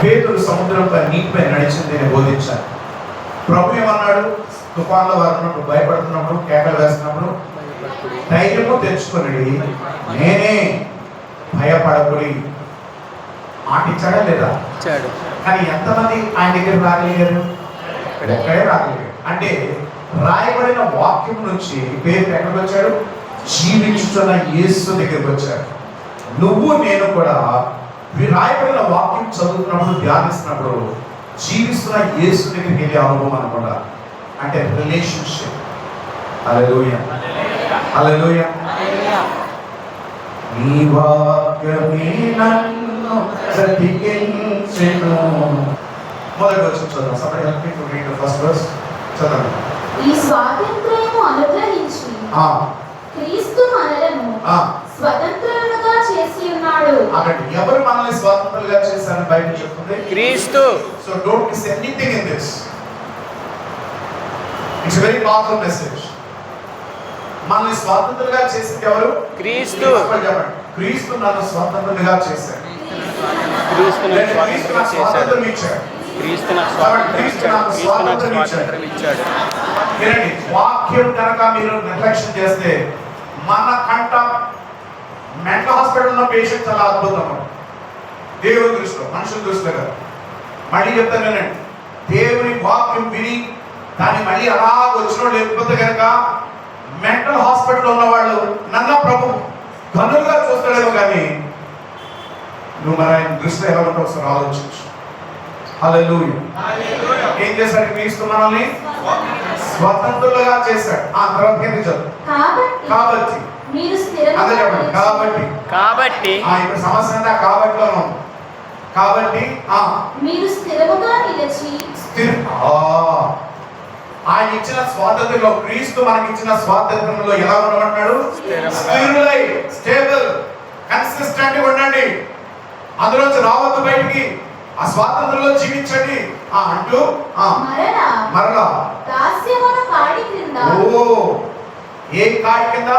పేతురు సముద్రంపై నీటిపై నడిచింది నేను బోధించాను. ప్రభు ఏమన్నాడు? తుఫాన్లో వస్తున్నప్పుడు, భయపడుతున్నప్పుడు, కేకలు వేస్తున్నప్పుడు ధైర్యము తెచ్చుకొని నేనే, భయపడకుడి మాట ఇచ్చాడా లేదా? ఇచ్చాడు. కానీ ఎంతమంది ఆయన దగ్గర రాగలిగారు? ఒక్కడే రాగలిగారు. అంటే రాయబడిన వాక్యం నుంచి పేరు ఎక్కడికి వచ్చాడు? జీవించుతున్న యేసు దగ్గరికి వచ్చాడు. నువ్వు నేను కూడా రాయబడిన వాక్యం చదువుతున్నప్పుడు, ధ్యానిస్తున్నప్పుడు జీవిస్తున్న యేసు దగ్గరికి వెళ్ళే అనుభవం అనుకుంటా. అంటే రిలేషన్షిప్. హల్లెలూయా, హల్లెలూయా. నీ వాక్యమే నన్ను బ్రతికించెను. మొదటి వచనం చదువు. somebody help me to read the first verse. చదవండి. ఈ స్వాతంత్ర్యము అనుగ్రహించి క్రీస్తు మనలను స్వతంత్రులుగా చేసి ఉన్నాడు. అక్కడ ఎవరు మనల్ని స్వతంత్రులుగా చేశారని బైబిల్ చెప్తుంది? క్రీస్తు. So don't miss anything in this. It's a very powerful message. మనల్ని స్వతంత్రులుగా చేసింది ఎవరు? క్రీస్తు. క్రీస్తు నన్ను స్వతంత్రులుగా చేశాడు. క్రీస్తు నాకు స్వాతంత్రం ఇచ్చాడు. క్రీస్తు నాకు స్వాతంత్రం ఇచ్చాడు. వినండి, వాక్యం కనుక మీరు నిర్లక్ష్యం చేస్తే మన కంట మెంటల్ హాస్పిటల్ ఉన్న పేషెంట్ చాలా అద్భుతం దేవుని దృష్టిలో, మనుషుల దృష్టిలో కదా. మళ్ళీ చెప్తాను వినండి, దేవుని వాక్యం విని దాన్ని మళ్ళీ అలా వచ్చిన లేకపోతే కనుక మెంటల్ హాస్పిటల్ ఉన్న వాళ్ళు నన్న ప్రభు కనులుగా చూస్తాడేమో కానీ నువ్వు మరి ఆయన దృష్టిలో ఎలా ఉంటావు ఒకసారి ఆలోచించు. హల్లెలూయా. ఏం చేశాడు? క్రీస్తు మనల్ని స్వతంత్రులుగా చేశాడు. ఆ తర్వాత ఏం చదువు? కాబట్టి మీరు అదే చెప్పండి. కాబట్టి ఇప్పుడు సమస్య అంతా కాబట్టిలో ఉంది. కాబట్టి మీరు స్థిరముగా నిలిచి ఆయన ఇచ్చిన స్వాతంత్రంలో, క్రీస్తు మనకి ఇచ్చిన స్వాతంత్రంలో ఎలా ఉండమంటున్నాడు? స్థిరులై, స్టేబుల్, కన్సిస్టెంట్ ఉండండి. అందులోంచి రావద్దు బయటికి. ఆ స్వాతంత్రంలో జీవించండి అంటూ మరలా దాస్యమున కాడి కింద, ఏ కాడి కింద?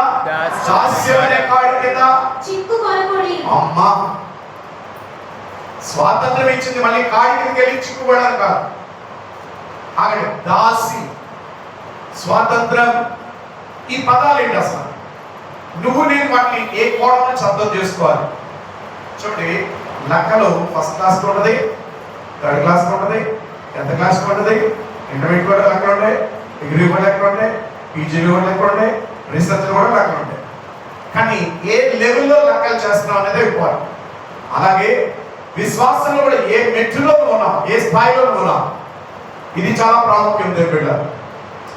దాస్యమనే కాడి కింద చిక్కుకొనకుడి. అమ్మా, స్వాతంత్రం ఇచ్చింది మళ్ళీ కాడి కిందకి వెళ్ళి చిక్కుపడాలి కాదు. అక్కడ దాసి, స్వాతంత్రం, ఈ పదాలు ఏంటి అసలు? నువ్వు నేను వాటిని ఏ కోణం నుంచి అర్థం చేసుకోవాలి? చూడండి, లెక్కలు ఫస్ట్ క్లాస్ ఉంటుంది, థర్డ్ క్లాస్ ఉంటుంది, 10th క్లాస్ ఉంటుంది, ఇంటర్మీడియట్ కూడా లెక్కలు ఉంటాయి, డిగ్రీ కూడా లెక్కలు ఉంటాయి, పీజీలు కూడా లెక్కలు ఉంటాయి, రీసెర్చ్ కూడా లెక్కలు ఉంటాయి. కానీ ఏ లెవెల్లో లెక్కలు చేస్తున్నాం అనేది ఇంపార్టెంట్. అలాగే విశ్వాసంలో కూడా ఏ మెట్టులో ఉన్నాం, ఏ స్థాయిలో ఉన్నాం, ఇది చాలా ప్రాముఖ్యం. దేవుని బిడ్డ,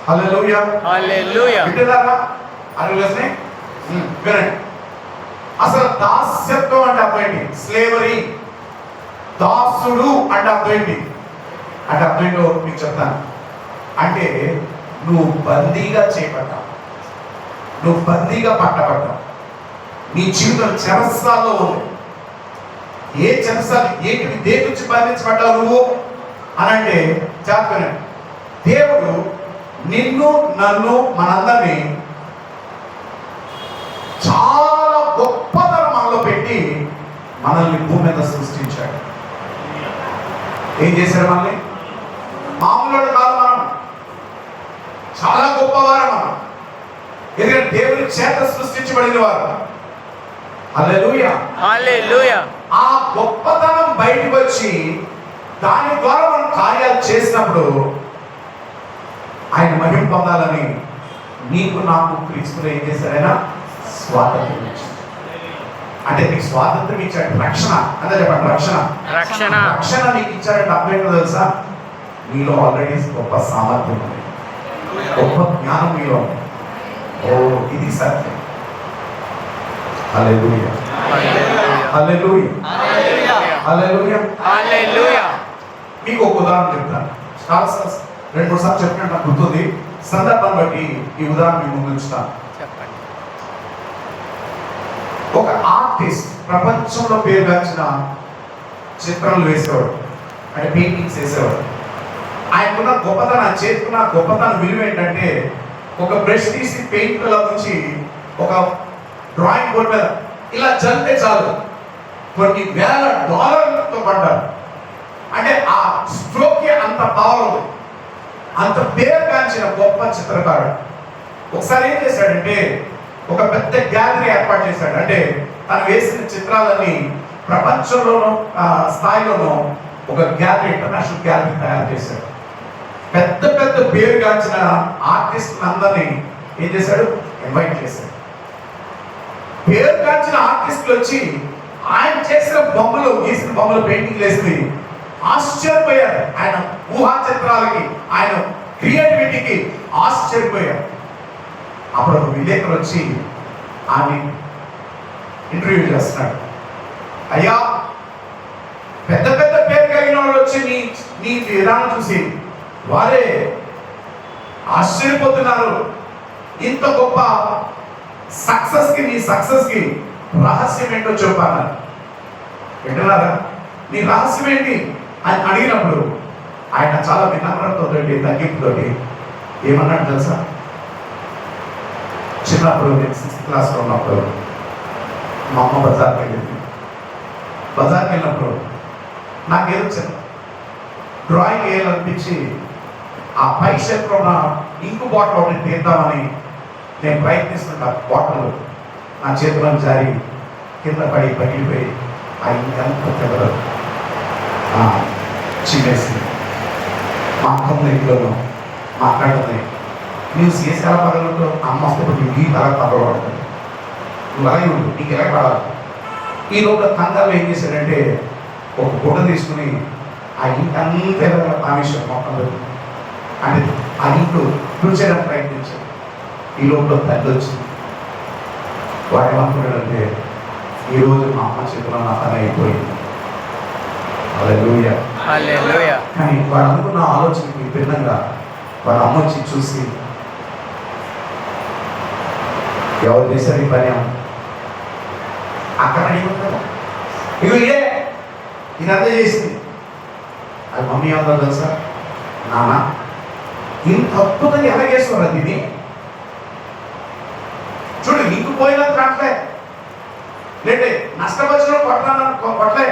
హల్లెలూయా, హల్లెలూయా. వింటున్నారా? అర్థం వినండి. అసలు దాస్యత్వం అంటే అర్థం ఏంటి? స్లేవరీ, దాసుడు అంటే అర్థం ఏంటి? అంటే అర్థం ఏంటో మీకు చెప్తాను. అంటే నువ్వు బందీగా చేపట్టావు, నువ్వు బందీగా పట్టబడ్డావు, నీ జీవితం చెరసాల్లో ఉంది. ఏ చెరసాలు ఏంటి? దేని నుంచి బంధించబడ్డావు నువ్వు అని అంటే చెప్పండి. దేవుడు నిన్ను, నన్ను, మనందరినీ చాలా గొప్పతనం మనలో పెట్టి మనల్ని భూమి మీద సృష్టించాడు. ఏం చేశాడు? మనల్ని మామూలు కాదు, మనం చాలా గొప్పవారు. మనం ఎందుకంటే దేవుని చేత సృష్టించబడిన వారు. హల్లెలూయా, హల్లెలూయా. ఆ గొప్పతనం బయటకు వచ్చి దాని ద్వారా మనం కార్యాలు చేసినప్పుడు ఆయన మహిమ పొందాలని నీకు నాకు క్రీస్తులో ఏం చేశారు? ఆయన స్వాతంత్రం ఇచ్చాడు. అంటే నీకు స్వాతంత్రం ఇచ్చాడు. రక్షణ అంటే చెప్పండి, రక్షణ. రక్షణ నీకు ఇచ్చాడంటే అర్థం ఏంటో తెలుసా? నీలో ఆల్రెడీ గొప్ప సామర్థ్యం ఉంది, గొప్ప జ్ఞానం మీలో ఉంది. ఓ, ఇది సత్యం. హల్లెలూయా, హల్లెలూయా, హల్లెలూయా, హల్లెలూయా. మీకు ఒక ఉదాహరణ చెప్తాను. చాలా 2-3 సార్లు చెప్పినట్టు నాకు గుర్తుంది. సందర్భాన్ని బట్టి ఈ ఉదాహరణ మీ ముందు ఉంచుతాను. ఒక ఆర్టిస్ట్ ప్రపంచంలో పేరుగాంచిన చిత్రాలు వేసేవాడు, అంటే పెయింటింగ్స్ వేసేవాడు. ఆయనకున్న గొప్పతనం, చేతుకున్న గొప్పతనం విలువ ఏంటంటే ఒక బ్రష్ తీసి పెయింట్లో నుంచి ఒక డ్రాయింగ్ బోర్డు మీద ఇలా చల్లితే చాలు $20,000 పడ్డారు. అంత పవర్ ఉంది, అంత పేరుగాంచిన గొప్ప చిత్రకారుడు. ఒకసారి ఏం చేశాడంటే ఒక పెద్ద గ్యాలరీ ఏర్పాటు చేశాడు. అంటే తను వేసిన చిత్రాలని ప్రపంచంలోనూ స్థాయిలోనూ ఒక గ్యాలరీ, ఇంటర్నేషనల్ గ్యాలరీ తయారు చేశాడు. పెద్ద పెద్ద పేరుగాంచిన ఆర్టిస్టులు అందరినీ ఏం చేశాడు, ఇన్వైట్ చేశాడు. పేరుగాంచిన ఆర్టిస్టులు వచ్చి ఆయన చేసిన బొమ్మలు, గీసిన బొమ్మలు, పెయింటింగ్ వేసి ఆశ్చర్యపోయారు. ఆయన ఊహా చిత్రాలకి, ఆయన క్రియేటివిటీకి ఆశ్చర్యపోయారు. అప్పుడు ఒక విలేకరు వచ్చి ఆమె ఇంటర్వ్యూ చేస్తున్నాడు. అయ్యా, పెద్ద పెద్ద పేరు కలిగిన వాళ్ళు వచ్చి నీ విధానం చూసి వారే ఆశ్చర్యపోతున్నారు. ఇంత గొప్ప నీ సక్సెస్ కి రహస్యం ఏంటో చెప్పాను. వింటున్నారా? నీ రహస్యం ఏంటి అని అడిగినప్పుడు ఆయన చాలా వినమ్రతతో, తగ్గింపుతోటి ఏమన్నాడు తెలుసా? చిన్నప్పుడు నేను 6th క్లాస్లో ఉన్నప్పుడు మా అమ్మ బజార్కి వెళ్ళింది. బజార్కి వెళ్ళినప్పుడు నాకేదో చిన్న డ్రాయింగ్ వేయాలనిపించి ఆ పై షెల్ఫ్లో ఉన్న ఇంకు బాటిల్ ఒకటి తీద్దామని నేను ప్రయత్నిస్తున్న బాటిల్ నా చేతిలో జారి కింద పడి పగిలిపోయి ఆ ఇంకంతా తెగదు చిన్నేసి మా అక్కమ్మ ఇంట్లోనూ మాట్లాడుతుంది. నువ్వు చేసి ఎలా పగలతో అమ్మ వస్తే ఈ ఎలా పగలబడుతుంది, నువ్వు అలాగే ఉండు, నీకు ఎలా రావాలి. ఈ లోపల కంగారు ఏం చేశాడంటే ఒక గుడ్డ తీసుకుని ఆ ఇంకంతా ఆవేశం మొత్తం అంటే ఆ ఇంట్లో కూర్చోడానికి ప్రయత్నించాడు. ఈ లోపల తల్లి వచ్చింది. వాడు ఏమనుకున్నాడంటే ఈరోజు మా అమ్మ చేతిలో నా పని అయిపోయింది. హల్లెలూయా. హల్లెలూయా. కానీ వాడు అనుకున్న ఆలోచనకి భిన్నంగా వాడు అమ్మ వచ్చి చూసి, ఎవరు చేశారు ఈ పని అక్కడ అడిగిపోతాను, ఇగో ఇదంతా చేసింది. అది మమ్మీ ఏమన్నా తెలుసా, నాన్న ఇంత అద్భుతంగా ఎలా చేస్తున్నారు దీన్ని చూడు, ఇంకు పోయినంత కాట్లే లేండి, నష్టపరిచిన కొట్టలే,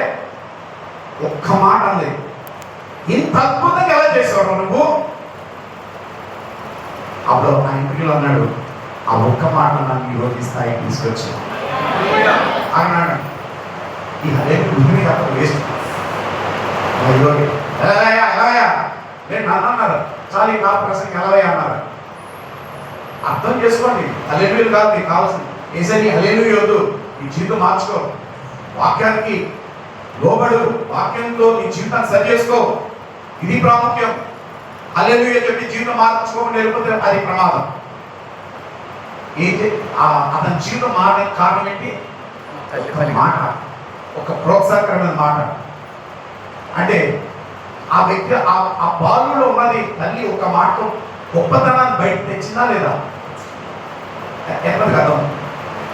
ఒక్క మాట అంది, ఇంత అద్భుతంగా ఎలా చేసేవాడు నువ్వు. అప్పుడు ఆ ఇంటిలో అన్నాడు, ఆ ఒక్క మాట నన్ను ఈరోజు ఈ స్థాయికి తీసుకొచ్చాను అన్నాడు. ఈ అదే బుద్ధిని అక్కడ వేస్ట్ ఎలాయా నేను నన్ను అన్నారు, చాలు ఈ నా ప్రసంగం ఎలాయా అన్నారు. అర్థం చేసుకోండి, హల్లెలూయా కాదు నీకు కావాల్సింది. ఏసని హల్లెలూయా వద్దు, నీ జీవితం మార్చుకో, వాక్యానికి లోబడు, వాక్యంతో నీ జీవితాన్ని సరి చేసుకో, ఇది ప్రాముఖ్యం. హల్లెలూయా చెప్పి జీవితం మార్చుకోకుండా వెళ్ళిపోతే అది ప్రమాదం. ఏంటి అతని జీవితం మారడానికి కారణం ఏంటి? మాట, ఒక ప్రోత్సాహకరమైన మాట. అంటే ఆ వ్యక్తి ఆ బాలులో ఉన్నది తల్లి ఒక మాట గొప్పతనాన్ని బయట తెచ్చిందా లేదా? ఎంతమంది అర్థం?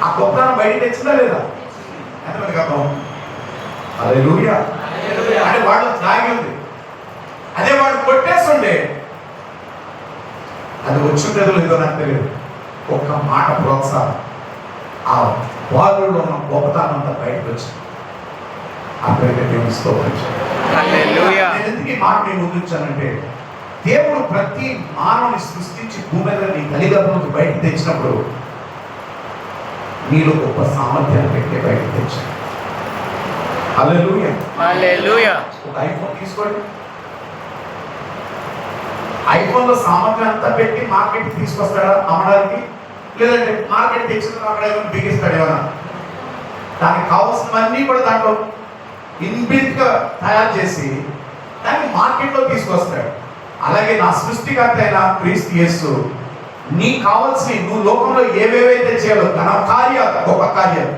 ఆ గొప్పతనం బయట తెచ్చిందా లేదా? ఎంతమంది అర్థం? హల్లెలూయా. అంటే వాడు దాగి ఉంది, అదే వాడు కొట్టేస్తుండే అది వచ్చిందేదో లేదో నాకు తెలియదు. ఒక్క మాట ప్రోత్సాహం ఆ బాలులో ఉన్న గొప్పతనం అంతా బయటకు వచ్చింది. అక్కడికి దేవుని స్తోత్రించాడు. హల్లెలూయా. నేను ఎందుకు ఈ మాట నేను ముందుంచానంటే, దేవుడు ప్రతి మానవుని సృష్టించి భూమి మీద నీ తల్లిదండ్రులకు బయటకు తెచ్చినప్పుడు నీలో గొప్ప సామర్థ్యాన్ని పెట్టే బయటకు తెచ్చాడు. హల్లెలూయా. హల్లెలూయా. ఒక ఐఫోన్ తీసుకోండి, ఐఫోన్లో సామర్థ్యం అంతా పెట్టి మార్కెట్ తీసుకొస్తాడా అమ్మడానికి? లేదంటే మార్కెట్ తెచ్చిన అక్కడ ఏమైనా బిగిస్తాడు ఏమన్నా? దానికి కావాల్సినవన్నీ కూడా దాంట్లో ఇన్బిల్ట్గా తయారు చేసి దాన్ని మార్కెట్లో తీసుకొస్తాడు. అలాగే నా సృష్టికర్త అయిన క్రీస్తు యేసు నీకు కావాల్సిన, నువ్వు లోకంలో ఏవేవైతే చేయాలో ఘన కార్యాలు, గొప్ప కార్యాలు,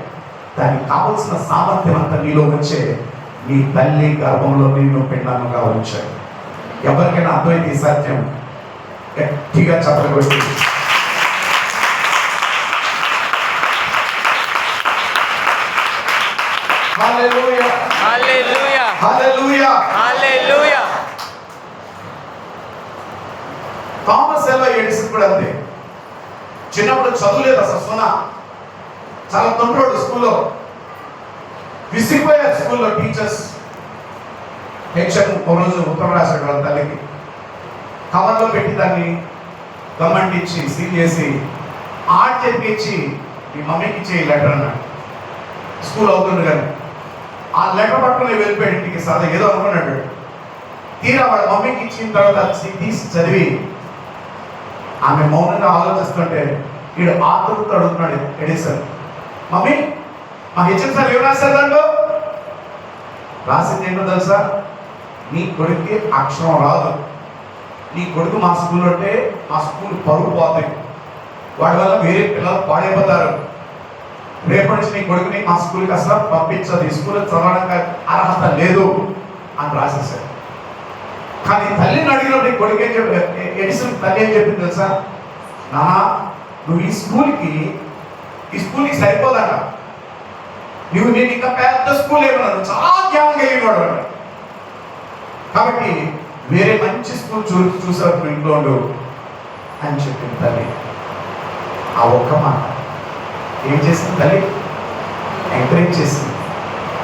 దానికి కావలసిన సామర్థ్యం అంతా నీలో వచ్చే నీ తల్లి గర్భంలో నిన్ను పిండాలుగా ఉంచాడు. ఎవరికైనా అర్థమైతే ఈ సత్యం గట్టిగా చప్పట్లు కొట్టి హల్లెలూయా. హల్లెలూయా. హల్లెలూయా. హల్లెలూయా. థామస్ అల్వా ఎడిసన్ కూడా అంతే. చిన్నప్పుడు చదువులేదు అసలు, సున్నా, చాలా తొందరడు. స్కూల్లో విసిగిపోయారు. స్కూల్లో టీచర్స్ హెచ్ఎం ఒక రోజు ఉత్తరం రాశాడు వాళ్ళ తల్లికి, కవర్లో పెట్టి దాన్ని గమ్మంటించి సీల్ చేసి ఆర్ట్ చేపించి మీ మమ్మీకి ఇచ్చే ఈ లెటర్ అన్నాడు. స్కూల్ అవుతుంది కానీ ఆ లెటర్ పట్టుకుని వెళ్ళిపోయాడు ఇంటికి. సరదా ఏదో అనుకున్నాడు. తీరా వాళ్ళ మమ్మీకి ఇచ్చిన తర్వాత తీసి చదివి ఆమె మౌనంగా ఆలోచిస్తుంటే వీడు ఆతృత అడుగుతున్నాడు ఎడిసన్, మమ్మీ మా హెచ్ఎం సార్ ఏం రాశారు దాంట్లో? రాసింది ఏంటో తెలుసా? నీ కొడుక్కి అక్షరం రాదు, నీ కొడుకు మా స్కూల్ అంటే మా స్కూల్ పరువు పోతాయి, వాడి వల్ల వేరే పిల్లలు పాడైపోతారు, రేపటి నుంచి నీ కొడుకుని మా స్కూల్కి అసలు పంపించదు, ఈ స్కూల్ చదవడానికి అర్హత లేదు అని రాసేసాడు. కానీ తల్లిని అడిగినప్పుడు నీ కొడుకు ఏం చెప్పి ఎడిసన్ తల్లి ఏం చెప్పింది తెలుసా? నాన్న నువ్వు ఈ స్కూల్కి సరిపోదట, నువ్వు నేను ఇంకా పెద్ద స్కూల్ ఏమన్నాను, చాలా జ్ఞానం కలిగినవాడు అన్నాడు. కాబట్టి వేరే మంచి స్కూల్ చూసావు ఇంట్లో ఉండు అని చెప్పింది తల్లి. ఆ ఒక్క మాట ఏం చేసింది తల్లి? ఎంకరేజ్ చేసింది.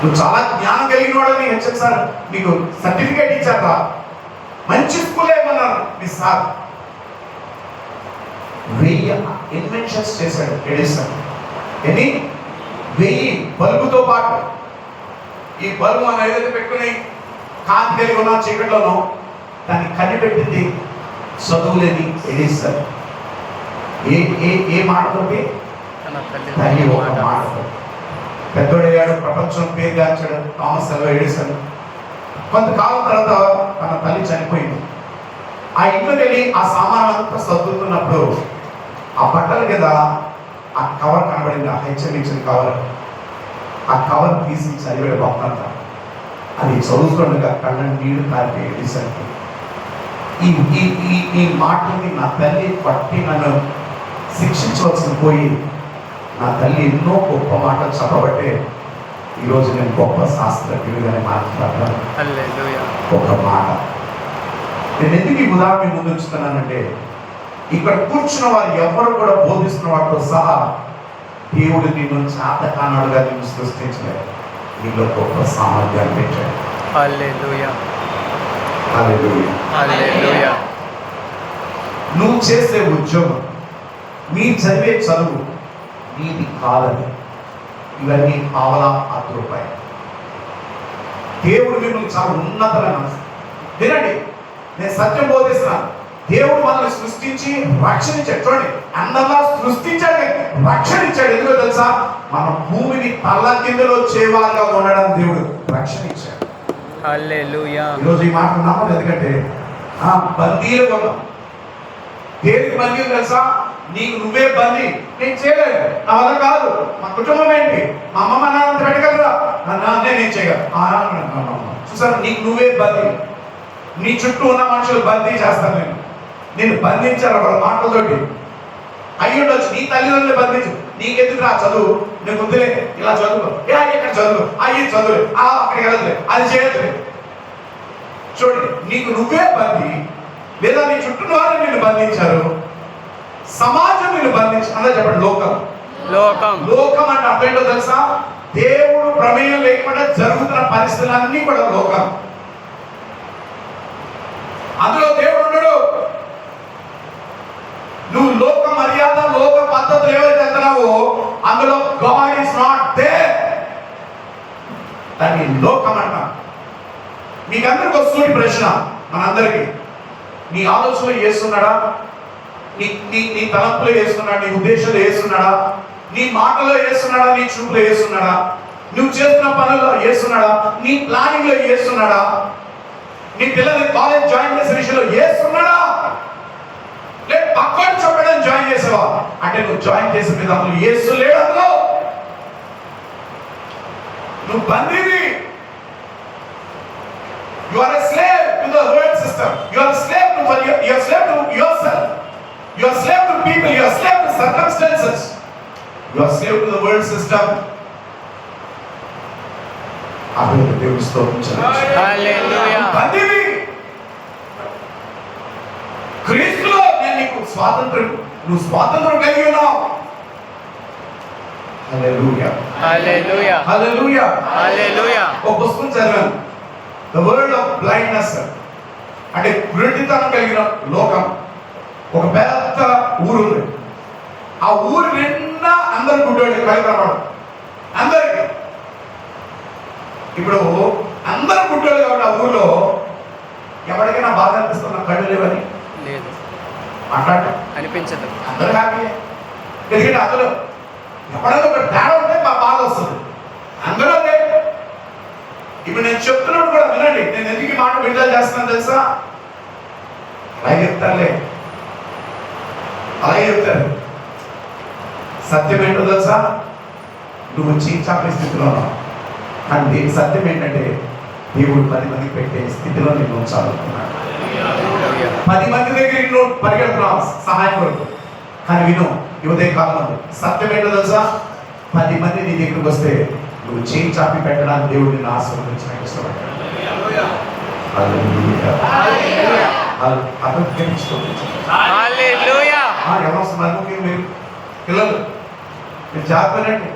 నువ్వు చాలా జ్ఞానం కలిగిన వాడని హెచ్ఎం సార్ నీకు సర్టిఫికేట్ ఇచ్చారా, మంచి స్కూల్ ఏమన్నారు మీ సార్. 1000 ఇన్వెన్షన్స్ చేశాడు ఎడిసన్. 1000 బల్బుతో పాటు. ఈ బల్బు మనం ఏదైతే పెట్టుకుని కాంతి కలిగి ఉన్న చీకట్లోనో దాన్ని కనిపెట్టింది చదువులేని ఎడిసన్. ఏ మాటతోటి? తల్లి ఒక మాటతో. పెద్దోడయ్యాడు, ప్రపంచం పేరుగాంచాడు థామస్ అల్వా ఎడిసన్. కొంతకాలం తర్వాత తన తల్లి చనిపోయింది. ఆ ఇంట్లోకి వెళ్ళి ఆ సామాన్ అంతా సర్దుతున్నప్పుడు ఆ బట్టల మీద ఆ కవర్ కనబడింది, ఆ హెచ్ఎం ఇచ్చిన కవర్. ఆ కవర్ తీసి చదివాడు గొప్పంత. అది చదువుతుండగా కళ్ళ నీళ్లు కారితే ఎడిసన్కి ఈ మాటల్ని నా తల్లి పట్టి నన్ను శిక్షించవలసి పోయి నా తల్లి ఎన్నో గొప్ప మాటలు చెప్పబట్టే ఈరోజు నేను గొప్ప శాస్త్రజ్ఞుడిగానే మాట్లాడతాను. ఒక మాట నేను ఎందుకు ఈ ఉదాహరణ ముందు ఉంచుతున్నానంటే, ఇక్కడ కూర్చున్న వారు ఎవరు కూడా బోధిస్తున్న వాటితో సహా దేవుడు నిన్ను చేతకానుడుగా నిన్ను సృష్టించలేదు, నీలో గొప్ప సామర్థ్యాన్ని పెట్టాడు. హల్లెలూయా. హల్లెలూయా. హల్లెలూయా. నువ్వు చేసే ఉద్యోగం, నీ చదివే చదువు నీది కాదని, ఇవన్నీ పావలా రూపాయలు. దేవుడు మిమ్మల్ని చాలా ఉన్నతమైన వినండి, నేను సత్యం బోధిస్తున్నాను. దేవుడు మనల్ని సృష్టించి రక్షణ ఇచ్చాడు. చూడండి, అందరిలా సృష్టించాడు, రక్షణ ఇచ్చాడు. ఎందుకో తెలుసా? మన భూమిని తల్ల కిందలో చేవాలుగా ఉండడం దేవుడు రక్షణ ఇచ్చాడు. హల్లెలూయా. ఈరోజు ఈ మాట నమ్మదు. ఎందుకంటే బందీలు ఉన్నాం. దేనికి బందీలు తెలుసా? నీకు నువ్వే బందీ. నేను చేయలేదు, నా వల్ల కాదు. మా కుటుంబం ఏంటి, మా అమ్మ మా నాన్న పెట్టగలరా, నేను చేయగలను. చూసారు, నీకు నువ్వే బందీ. నీ చుట్టూ ఉన్న మనుషులు బందీ చేస్తాను. నేను బంధించాను వాళ్ళ మాటలతోటి. అయ్యి ఉండొచ్చు నీ తల్లిదండ్రులు బంధించు. నీకెందుకు రా చదువు, నేను వద్దులే, ఇలా చదువు, ఇక్కడ చదువు, అయ్యి చదువు, అక్కడికి వెళ్ళదులే, అది చేయదులే. చూడండి, నీకు నువ్వే బందీ, లేదా నీ చుట్టూ వారు నిన్ను బంధించారు, సమాజం నిన్ను బంధించి. అలా చెప్పండి, లోకం. లోకం అంటే అర్థం ఏంటో తెలుసా? దేవుడు ప్రమేయం లేకుండా జరుగుతున్న పరిస్థితులన్నీ కూడా లోకం. అందులో దేవుడు ఉండడు. నువ్వు లోక మర్యాద, లోక పద్ధతులు ఏవైతే వెళ్తున్నావో అందులో గాడ్ ఇస్ నాట్ దేర్. దాన్ని లోకం అంటాం. మీకందరికి వస్తుంది ప్రశ్న, మనందరికి. నీ ఆలోచనలో చేస్తున్నాడా? నీ తలంపులో చేస్తున్నాడా? నీ ఉద్దేశంలో చేస్తున్నాడా? నీ మాటలో చేస్తున్నాడా? నీ చూపులో చేస్తున్నాడా? నువ్వు చేస్తున్న పనుల్లో చేస్తున్నాడా? నీ ప్లానింగ్ లో చేస్తున్నాడా? నీ పిల్లల్ని కాలేజ్ జాయిన్ చేసే విషయంలో చేస్తున్నాడా? లేదు పక్కన చెప్పడం జాయిన్ చేసావా అంటే నువ్వు జాయిన్ చేసే విధానంలో యేసు లేడు. అందులో నువ్వు బందీవి. You are a slave to the world system. You are a slave to yourself. You are a slave to people. You are a slave to circumstances. You are a slave to the world system. అభివృద్ధి దేవుని స్తోత్రం. హల్లెలూయా. బందీవి. క్రీస్తులో నేను నీకు స్వాతంత్రం, నువ్వు స్వాతంత్రం కలిగి ఉన్నావు. హల్లెలూయా. హల్లెలూయా. హల్లెలూయా. హల్లెలూయా. ఒక పుస్తకం చదివాను, ద వరల్డ్ ఆఫ్ బ్లైండ్నెస్ అంటే గురుడితనం కలిగిన లోకం. ఒక పెద్ద ఊరు ఉంది. ఆ ఊరు నిండా అందరు గుడ్డోళ్ళు కలిగినవాడు అందరికి. ఇప్పుడు అందరు గుడ్డోళ్ళు కాబట్టి ఆ ఊర్లో ఎవరికైనా బాధ అనిపిస్తున్న కళ్ళు లేవని లేదు, మాట్లాడటం అనిపించదు. అందరూ హ్యాపీ. ఎందుకంటే అందులో ఎవడైనా ఒక తేడా ఉంటే మా బాధ వస్తుంది. అందరూ అదే. ఇప్పుడు నేను చెప్తున్నప్పుడు కూడా వినండి. నేను ఎందుకు ఈ మాట విడుదల చేస్తున్నాను తెలుసా? అలాగే చెప్తారులే, అలాగే చెప్తారు. సత్యం ఏంటో తెలుసా? నువ్వు చీచాపే స్థితిలో ఉన్నావు. కానీ సత్యం ఏంటంటే దేవుడు 10 మందికి పెట్టే స్థితిలో నేను ఉంచాలనుకున్నాడు. 10 మంది దగ్గర నువ్వు పరిగెడుతున్నావు సహాయం కొరకు. కానీ విను, ఈ ఉదయ కాలం సత్యం ఏంటో తెలుసా? 10 మంది నీ దగ్గరికి వస్తే నువ్వు చేయి చాపి పెట్టడానికి దేవుడు నిన్ను ఆశీర్వదించడానికి ఇష్టపడ్డాడు. మీరు పిల్లలు మీరు జాగ్రత్తనండి.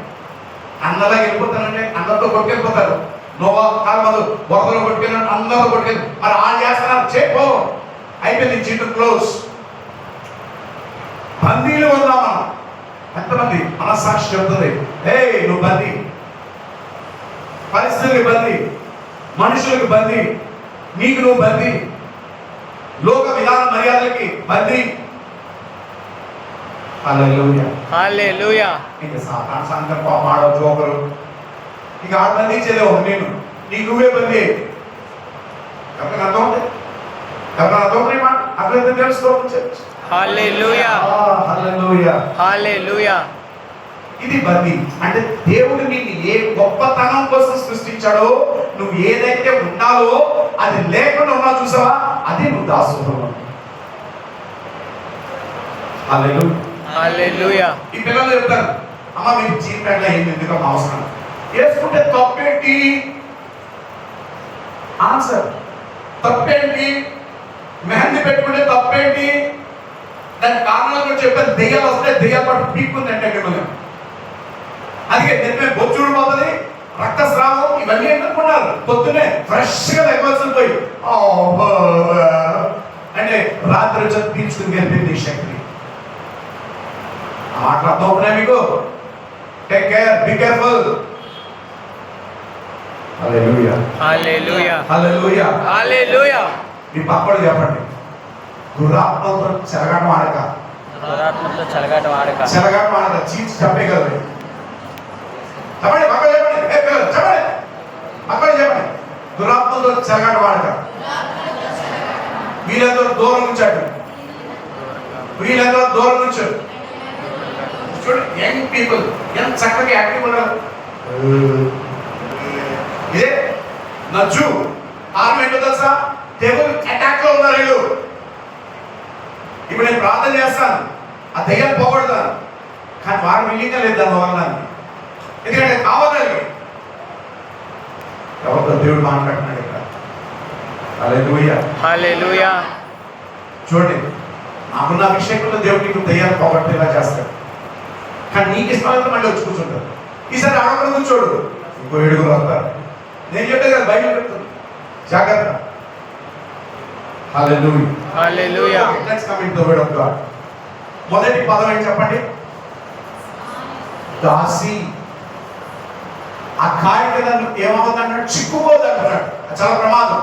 అందరిలాగా వెళ్ళిపోతానంటే అందరితో కొట్టుకెళ్ళిపోతారు. నోవా కాలం వరదలో కొట్టుకెళ్ళి అందరూ కొట్టుకెళ్ళి మరి ఆ చేస్తున్నారు చెప్పో అయిపోయింది. చీటు క్లోజ్. బందీలు ఉందా మనం? ఎంతమంది మనస్సాక్షి చెప్తుంది, ఏ నువ్వు బందీ, పరిస్థితులకు బందీ, మనుషులకు బందీ, నీకు నువ్వు బందీ, లోక విధాన మర్యాదలకి బందీ. హల్లెలూయా, హల్లెలూయా. ఇంకా సాధారణ సంఘం పాప జోకరు ఇక ఆడ బంధించేదేవు నేను, నీకు నువ్వే బందీ. ఎవరికి అర్థం ఉంది? ఎవరికి అర్థం ఉంది మాట? అర్థం తెలుసుకోవచ్చు. హల్లెలూయా, హల్లెలూయా, హల్లెలూయా. ఇది బందీ. అంటే దేవుడు నిన్ను ఏ గొప్పతనం కోసం సృష్టించాడో, నువ్వు ఏదైతే ఉండాలో అది లేకుండా ఉన్నా చూసావా, అది నువ్వు దాసుడు. హల్లెలూయా, హల్లెలూయా. ఈ పిల్లలు చెప్తారు, అమ్మ మీకు జీన్ ప్యాంట్లో ఏమి ఎందుకమ్మా అవసరం, వేసుకుంటే తప్పేంటి? ఆన్సర్ తప్పేంటి? మెహందీ పెట్టుకుంటే తప్పేంటి? దాని కారణాలు కూడా చెప్పారు. దెయ్యాలు వస్తే దెయ్యాలు పట్టు పీక్కుందంటే మిమ్మల్ని. అందుకే నిన్నే బొచ్చుడు పోతుంది, రక్తస్రావం, ఇవన్నీ ఎందుకున్నారు? పొద్దునే ఫ్రెష్ గా లెగవలసిన పోయి అంటే రాత్రి వచ్చి పీల్చుకుని గెలిపింది శక్తి. ఆ మాటలు అర్థం అవుతున్నాయి మీకు? Take care, be careful. Hallelujah, hallelujah, hallelujah, hallelujah. మీ పక్కడు చెప్పండి, దురాత్మతో చెలగాటం ఆడక, దురాత్మతో చెలగాటం ఆడక, చెలగాటం ఆడక, చీచి చెప్పగలరు. చెప్పండి పక్కడు చెప్పండి, చెప్పండి పక్కడు చెప్పండి, దురాత్మతో చెలగాటం ఆడక, వీళ్ళందరూ దూరం ఉంచాడు, వీళ్ళందరూ దూరం ఉంచాడు. చూడండి యంగ్ పీపుల్ ఎంత చక్కగా యాక్టివ్ ఉన్నారు. ఇదే నచ్చు కారణం ఏంటో తెలుసా? డెవిల్ అటాక్ లో ఉన్నారు వీళ్ళు. ఇప్పుడు నేను ప్రార్థన చేస్తాను, ఆ దయ్యాలు పోగొడతాను, కానీ వాడు విల్లింగా లేదు దాని వల్ల. ఎందుకంటే కావాలి ఎవరితో దేవుడు మాట్లాడుతున్నాడు ఇక్కడ. హల్లెలూయా, హల్లెలూయా. చూడండి నాకున్న అభిషేకంలో దేవుడు నీకు దయ్యాలు పోగొట్టేలా చేస్తాడు. కానీ నీకు ఇష్టమైన మళ్ళీ వచ్చి కూర్చుంటారు. ఈసారి ఆడకుండా కూర్చోడు, ఇంకో 7 వస్తారు. నేను చెప్పేది కదా, బైబిల్ చెప్తుంది, జాగ్రత్త. Hallelujah, hallelujah. Let's come into the word of God. మొదటి పదం ఏంటి చెప్పండి? దాసి. ఆ కాయ కదా ఏమవుతుందంటాడు? చిక్కుపోదు అంటున్నాడు. చాలా ప్రమాదం.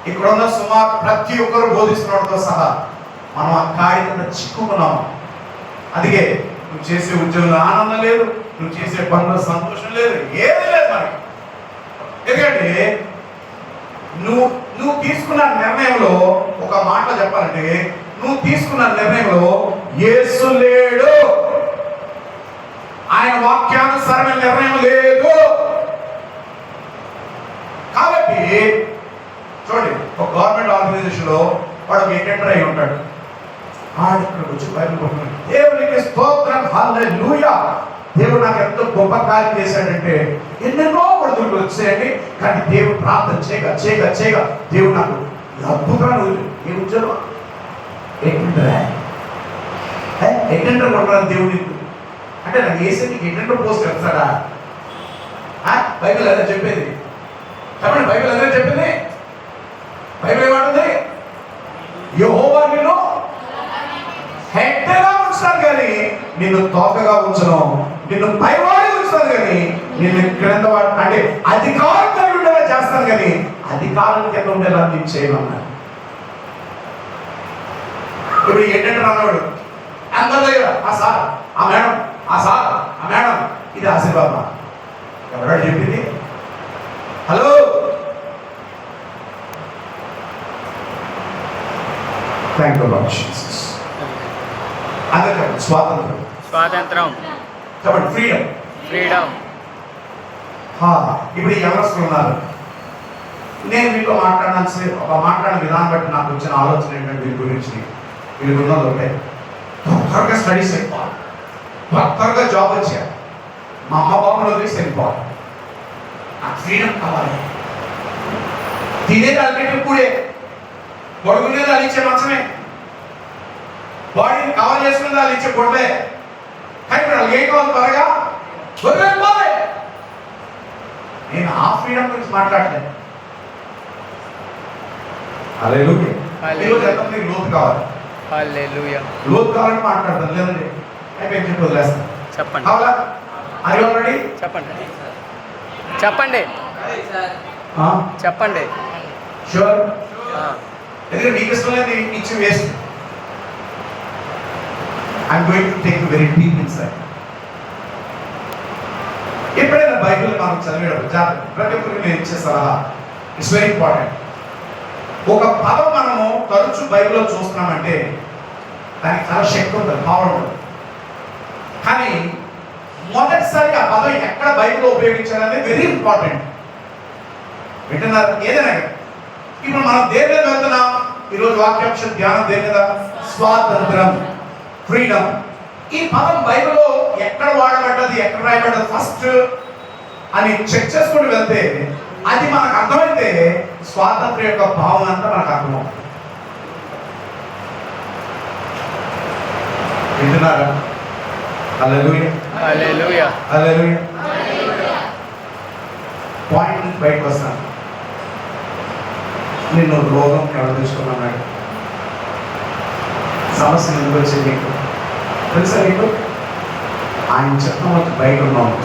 ఇక్కడ ఉన్న సుమారు ప్రతి ఒక్కరు బోధిస్తున్నతో సహా మనం ఆ కాయ కింద చిక్కుకున్నాము. అందుకే నువ్వు చేసే ఉద్యోగంలో ఆనందం లేదు, నువ్వు చేసే పనుల్లో సంతోషం లేదు, ఏమీ లేదు మనకి. ఎందుకంటే నువ్వు తీసుకున్న నిర్ణయంలో, ఒక మాట చెప్పాలంటే, నువ్వు తీసుకున్న నిర్ణయంలో యేసు లేడు, ఆయన వాక్యానుసారమైన నిర్ణయం లేదు. కాబట్టి చూడండి, ఒక గవర్నమెంట్ ఆర్గనైజేషన్ లో వాడు అటెండర్ అయి ఉంటాడు. ఇక్కడికి వచ్చి బైబిల్ పట్టుకుని దేవునికి స్తోత్రం, హల్లెలూయా, దేవుడు నాకు ఎంతో గొప్ప కార్యం చేశాడంటే ఎన్నెన్నో ఒడిదుడుకులు వచ్చాయండి. కానీ దేవుడు ప్రార్థన చేయగా చేయగా చేయగా దేవుడు నాకు అద్భుతమైన ఏ ఉద్యోగం ఎటెండర్ కొట్టాలని దేవుడు అంటే నాకు వేసే నీకు ఎటెండర్ పోస్ట్ వెళ్తాడా? బైబిల్ అదే చెప్పేది. చెప్పండి, బైబిల్ అదే చెప్పింది. బైబిల్ ఏమంటుంది? నిన్ను తోకగా ఉంచను, నిన్ను పైవాడి ఉంచుతాను కానీ నిన్ను క్రింద అంటే అధికారం కలిగి ఉండేలా చేస్తాను కానీ అధికారం కింద ఉండేలా నేను చేయమన్నాను. ఇప్పుడు ఏంటంటే అన్నాడు అందరి దగ్గర ఆ సార్, ఆ మేడం, ఆ సార్, ఆ మేడం, ఇది ఆశీర్వాదం. ఎవరాడు చెప్పింది? Hello, thank you lord Jesus. అదే స్వాతంత్రం, స్వాతంత్రం, చెప్పండి ఫ్రీడమ్. ఫ్రీడమ్. ఇప్పుడు ఎవరు ఉన్నారు? నేను మీతో మాట్లాడిన విధానం బట్టి నాకు వచ్చిన ఆలోచన ఏంటంటే వీరి గురించి, వీళ్ళు ఉన్నది ఒకటే, త్వరగా స్టడీస్ అయిపోవాలి, త్వరగా జాబ్ వచ్చారు, మా అమ్మ బాబులు వదిలేసి వెళ్ళిపోవాలి, నాకు ఫ్రీడమ్ కావాలి. తినేది అల్పెట్టి కూడే, పడుకునేది వాళ్ళు ఇచ్చే మంచమే, బాడీని కవర్ చేసుకునేది వాళ్ళు ఇచ్చే పొడలే. కానీ ఇప్పుడు వాళ్ళు ఏం కావాలి? త్వరగా వదిలేపోవాలి. నేను ఆ ఫ్రీడమ్ గురించి మాట్లాడలేదు. హల్లెలూయా. ఈరోజు ఎంతమందికి లోతు కావాలి? హల్లెలూయా. లోతు కావాలని మాట్లాడతాను, లేదండి అయిపోయి చెప్పి వదిలేస్తాను. చెప్పండి. కావాలా? అది ఆల్రెడీ చెప్పండి. చెప్పండి. చెప్పండి. షూర్. ఆ. ఎందుకంటే నీకు ఇష్టం లేదు ఇచ్చి waste. I'm going to take very deep inside. ఎప్పుడైనా బైబిల్ మనం చదివేటప్పుడు జాగ్రత్త, ప్రతి ఒక్కరికి నేను ఇచ్చే సలహా, ఇట్స్ వెరీ ఇంపార్టెంట్. ఒక పదం మనము తరచు బైబిల్లో చూస్తున్నామంటే దానికి చాలా శక్తి ఉంటుంది, పవర్ ఉంటుంది. కానీ మొదటిసారి ఆ పదం ఎక్కడ బైబిల్లో ఉపయోగించాలనేది వెరీ ఇంపార్టెంట్. వింటున్నారు? ఏదైనా ఇప్పుడు మనం దేని మీద వెళ్తున్నాం? ఈరోజు వాక్యాంశం ధ్యానం దేని మీద? స్వాతంత్రం, ఫ్రీడమ్. ఈ పదం బైబిల్లో ఎక్కడ వాడబడ్డది, ఎక్కడ రాయబడ్డది ఫస్ట్ అని చెక్ చేసుకుంటూ వెళ్తే అది మనకు అర్థమైతే స్వాతంత్రం యొక్క భావన అంతా మనకు అర్థమవుతుంది. వింటున్నారా? హల్లెలూయా, హల్లెలూయా, హల్లెలూయా. పాయింట్ నుంచి బయటకు వస్తాను. నిన్ను రోగం ఎవరు తీసుకున్నాడు? సమస్య ఎందుకు వచ్చేది నీకు తెలుసా? నీకు ఆయన చెప్పడం వచ్చి బయట ఉన్నావు.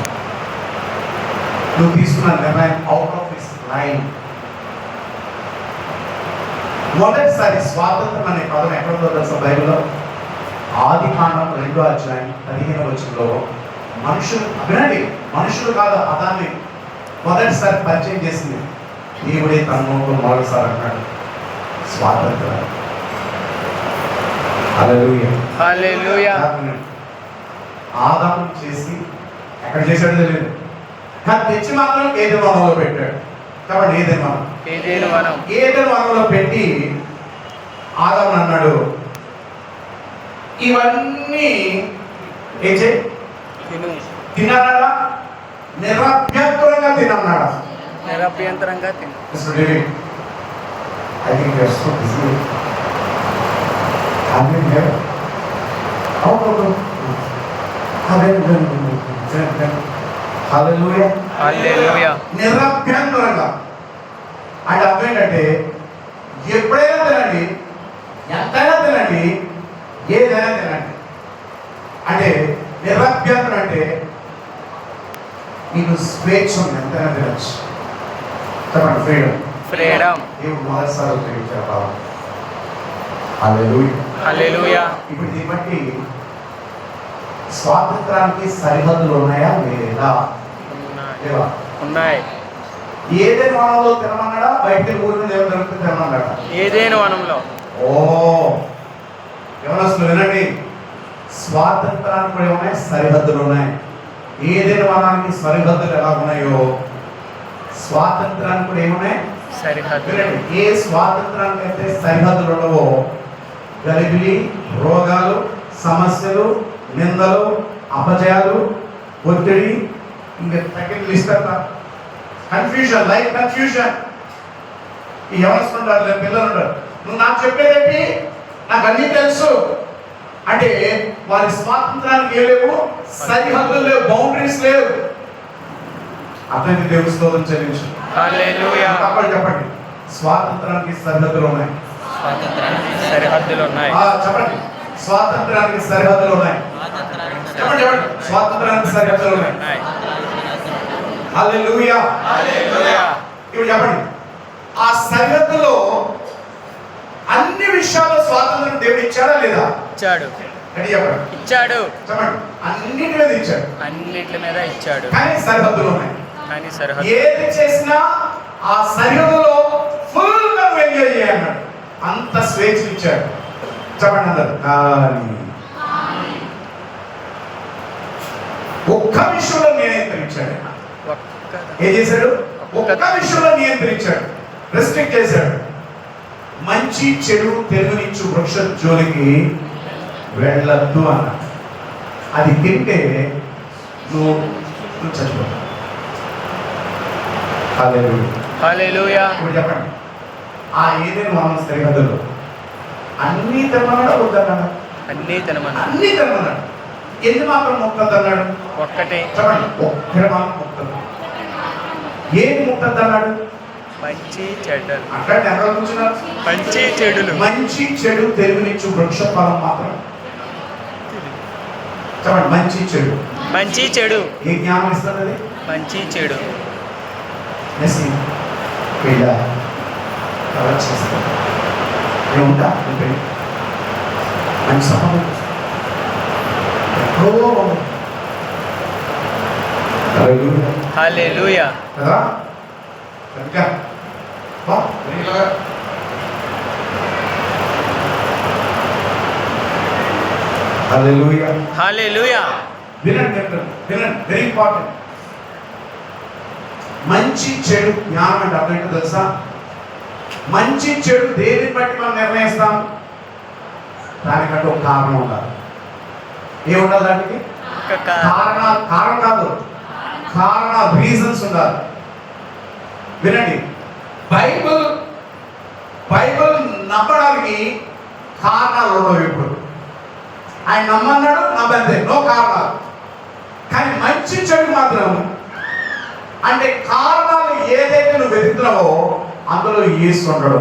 నువ్వు తీసుకున్న నిర్ణయం అవుట్ ఆఫ్ దిస్ లైన్. మొదటిసారి స్వాతంత్రం అనే పదం ఎక్కడో తెలుసా? బైబిల్లో ఆదికాండం 2వ అధ్యాయం 15వ వచనంలో మనుషులు, వినండి, మనుషులు కాదు ఆ పదాన్ని మొదటిసారి పరిచయం చేసింది దేవుడే తన నోట్లో మొదటిసారి అన్నాడు స్వాతంత్రం. హల్లెలూయా, హల్లెలూయా. ఆదాము చేసి ఎక్కడ చేశాడో తెలియదు, కానీ తెచ్చి మాత్రం ఏదైనా వనంలో పెట్టాడు. కాబట్టి ఏదైనా వనం, ఏదైనా వనంలో పెట్టి ఆదాము అన్నాడు ఇవన్నీ ఏం చేయి, తినన్నాడా? నిరభ్యంతరంగా తినన్నాడా? నిరభ్యంతరంగా తిను. I think you're so busy. I'm in here. Oh, no, no. Hallelujah. హల్లెలూయా. నిరభ్యంతరంగా అంటే అర్థం ఏంటంటే ఎప్పుడైనా తినండి, ఎంతైనా తినండి, ఏదైనా తినండి. అంటే నిరభ్యంతరం అంటే నీకు స్వేచ్ఛ ఉంది, ఎంతైనా తినచ్చు. చెప్పండి, ఫ్రీడమ్. ఫ్రీడమ్. దేవుడు మొదటిసారి ఉపయోగించారు బాబు. హల్లెలూయా, హల్లెలూయా. ఇప్పుడు దీన్ని బట్టి స్వాతంత్రానికి సరిహద్దులు ఉన్నాయా లేదా? లేవా? ఉన్నాయి. ఏదైనా వనంలో తినమన్నాడా? బయటికి ఊరిని దేవుడు దొరికితే తినమన్నాడా? ఏదైనా వనంలో. ఓ ఎవరసలు వినండి, స్వాతంత్రానికి కూడా ఉన్నాయి, సరిహద్దులు ఉన్నాయి. ఏదైనా వనానికి సరిహద్దులు ఎలా ఉన్నాయో స్వాతంత్రానికి కూడా ఏమున్నాయి? సరిహద్దులు. ఏ స్వాతంత్రానికి అయితే సరిహద్దులు ఉండవో గలిబిలి, రోగాలు, సమస్యలు, నిందలు, అపజయాలు, ఒత్తిడి, ఇంకా సెకండ్ లిస్ట్ అంతా కన్ఫ్యూజన్, లైఫ్ కన్ఫ్యూజన్. ఈ ఎవరు ఉంటారు, పిల్లలు ఉంటారు, నువ్వు నాకు చెప్పేదేంటి, నాకు అన్నీ తెలుసు అంటే వారి స్వాతంత్రానికి ఏ లేవు, సరిహద్దులు లేవు, బౌండరీస్ లేవు. అతనికి దేవుని స్తోత్రం చెల్లించు. హల్లెలూయా. చెప్పండి, స్వాతంత్రానికి సరిహద్దులు ఉన్నాయి. స్వాతంత్రానికి సరిహద్దులు ఉన్నాయి. చెప్పండి, స్వాతంత్రానికి సరిహద్దులు ఉన్నాయి. చెప్పండి చెప్పండి. స్వాతంత్రానికి సరిహద్దులు ఉన్నాయి. ఉన్నాయి. హల్లెలూయా. హల్లెలూయా. ఇప్పుడు చెప్పండి, ఆ సరిహద్దులో అన్ని విషయాల్లో స్వాతంత్రం దేవుడు ఇచ్చాడా లేదా? ఇచ్చాడు. అని చెప్పండి. ఇచ్చాడు. చెప్పండి, అన్నిటి మీద ఇచ్చాడు. అన్నిటి మీద ఇచ్చాడు. కానీ సరిహద్దులు ఉన్నాయి. కానీ సరిహద్దు ఏది చేసినా ఆ సరిహద్దులో ఫుల్ గా నువ్వు ఎంజాయ్ చేయన్నాడు. అంత స్వేచ్ఛ ఇచ్చాడు. చెప్పండి అందరు. ఒక్క విషయంలో నియంత్రించాడు. ఏం చేశాడు? ఒక్క విషయంలో నియంత్రించాడు, రెస్ట్రిక్ట్ చేశాడు. మంచి చెడు తెలుగునిచ్చు వృక్ష జోలికి వెళ్ళద్దు అన్న. అది తింటే నువ్వు చచ్చిపోతావు. హల్లెలూయా. ఇప్పుడు చెప్పండి, ఆ ఏదైనా మనం సరిహద్దులో అన్నీ తినమన్నాడు, వద్దన్నాడు? అన్నీ తినమన్నాడు. అన్నీ తినమన్నాడు. ఎన్ని మాత్రం ముక్తద్దు అన్నాడు? ఒక్కటే. చెప్పండి, ఒక్కటి మాత్రం ముక్తద్దు. ఏది ముక్తద్దు అన్నాడు? మంచి చెడ్డలు. అక్కడ ఎక్కడ కూర్చున్నారు? మంచి చెడులు. మంచి చెడు తెలుగునిచ్చు వృక్ష ఫలం మాత్రం. చెప్పండి, మంచి చెడు. మంచి చెడు. ఏ జ్ఞానం ఇస్తుంది అది? మంచి చెడు. మెస్సి వీళ్ళ కవర్ చేస్తారు. ఏముంటా మంచి సంబంధం ఎక్కడో హల్లెలూయా. కదా కనుక హల్లెలూయా. హల్లెలూయా. వినండి వినండి, వెరీ ఇంపార్టెంట్. మంచి చెడు జ్ఞానం అంటే అర్థం ఏంటో తెలుసా? మంచి చెడు దేనిని బట్టి మనం నిర్ణయిస్తాం? దానికంటే ఒక కారణం ఉండాలి. ఏముండాలి దానికి? కారణం కాదు, రీజన్స్ ఉండాలి. వినండి, బైబిల్ నమ్మడానికి కారణాలు ఉండవు. ఇప్పుడు ఆయన నమ్మన్నాడు, నమ్మంతే, నో కారణాలు. కానీ మంచి చెడు మాత్రం అంటే కారణాలు ఏదైతే నువ్వు వెతుకుతున్నావో అందులో యేసు ఉండడు.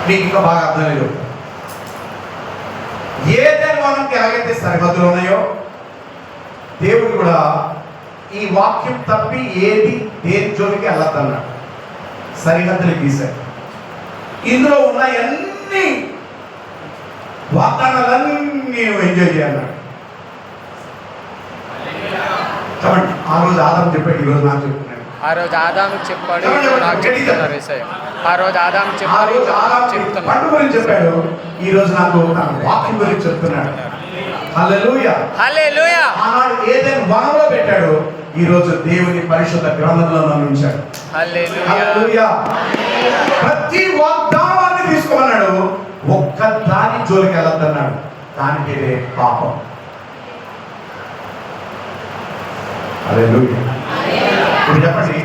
నీకు ఇంకా బాగా అర్థమయ్యో, ఏదైనా మనకి ఎలాగైతే సరిహద్దులు ఉన్నాయో దేవుడు కూడా ఈ వాక్యం తప్పి ఏది దేని జోలికి వెళ్ళద్దన్నాడు. సరిహద్దులు గీశాడు. ఇందులో ఉన్న అన్ని వాగ్దానాలన్నీ ఎంజాయ్ చేయాలన్నాడు. చెప్పండి, ఆ రోజు ఆదాము చెప్పాడు, ఈ రోజు నాకు చెప్తున్నాడు. ఆ రోజు ఆదాము చెప్పాడు, నాకు చెప్తున్నారు యేసయ్య. ఆ రోజు ఆదాము ఆ చెప్పాడు, రోజు ఆదాము చెప్తున్నాడు. పండు గురించి చెప్పాడు, ఈ రోజు నాకు తన వాక్యం గురించి చెప్తున్నాడు. హల్లెలూయా. హల్లెలూయా. ఆనాడు ఏదైనా వనంలో పెట్టాడు, ఈ రోజు దేవుని పరిశుద్ధ గ్రంథంలో నమ్మించాడు. హల్లెలూయా. హల్లెలూయా. ప్రతి వాగ్దానాన్ని తీసుకోమన్నాడు, ఒక్క దాని జోలికి వెళ్ళొద్దన్నాడు. దాని పేరే పాపం. హల్లెలూయా. ఇప్పుడు చెప్పండి,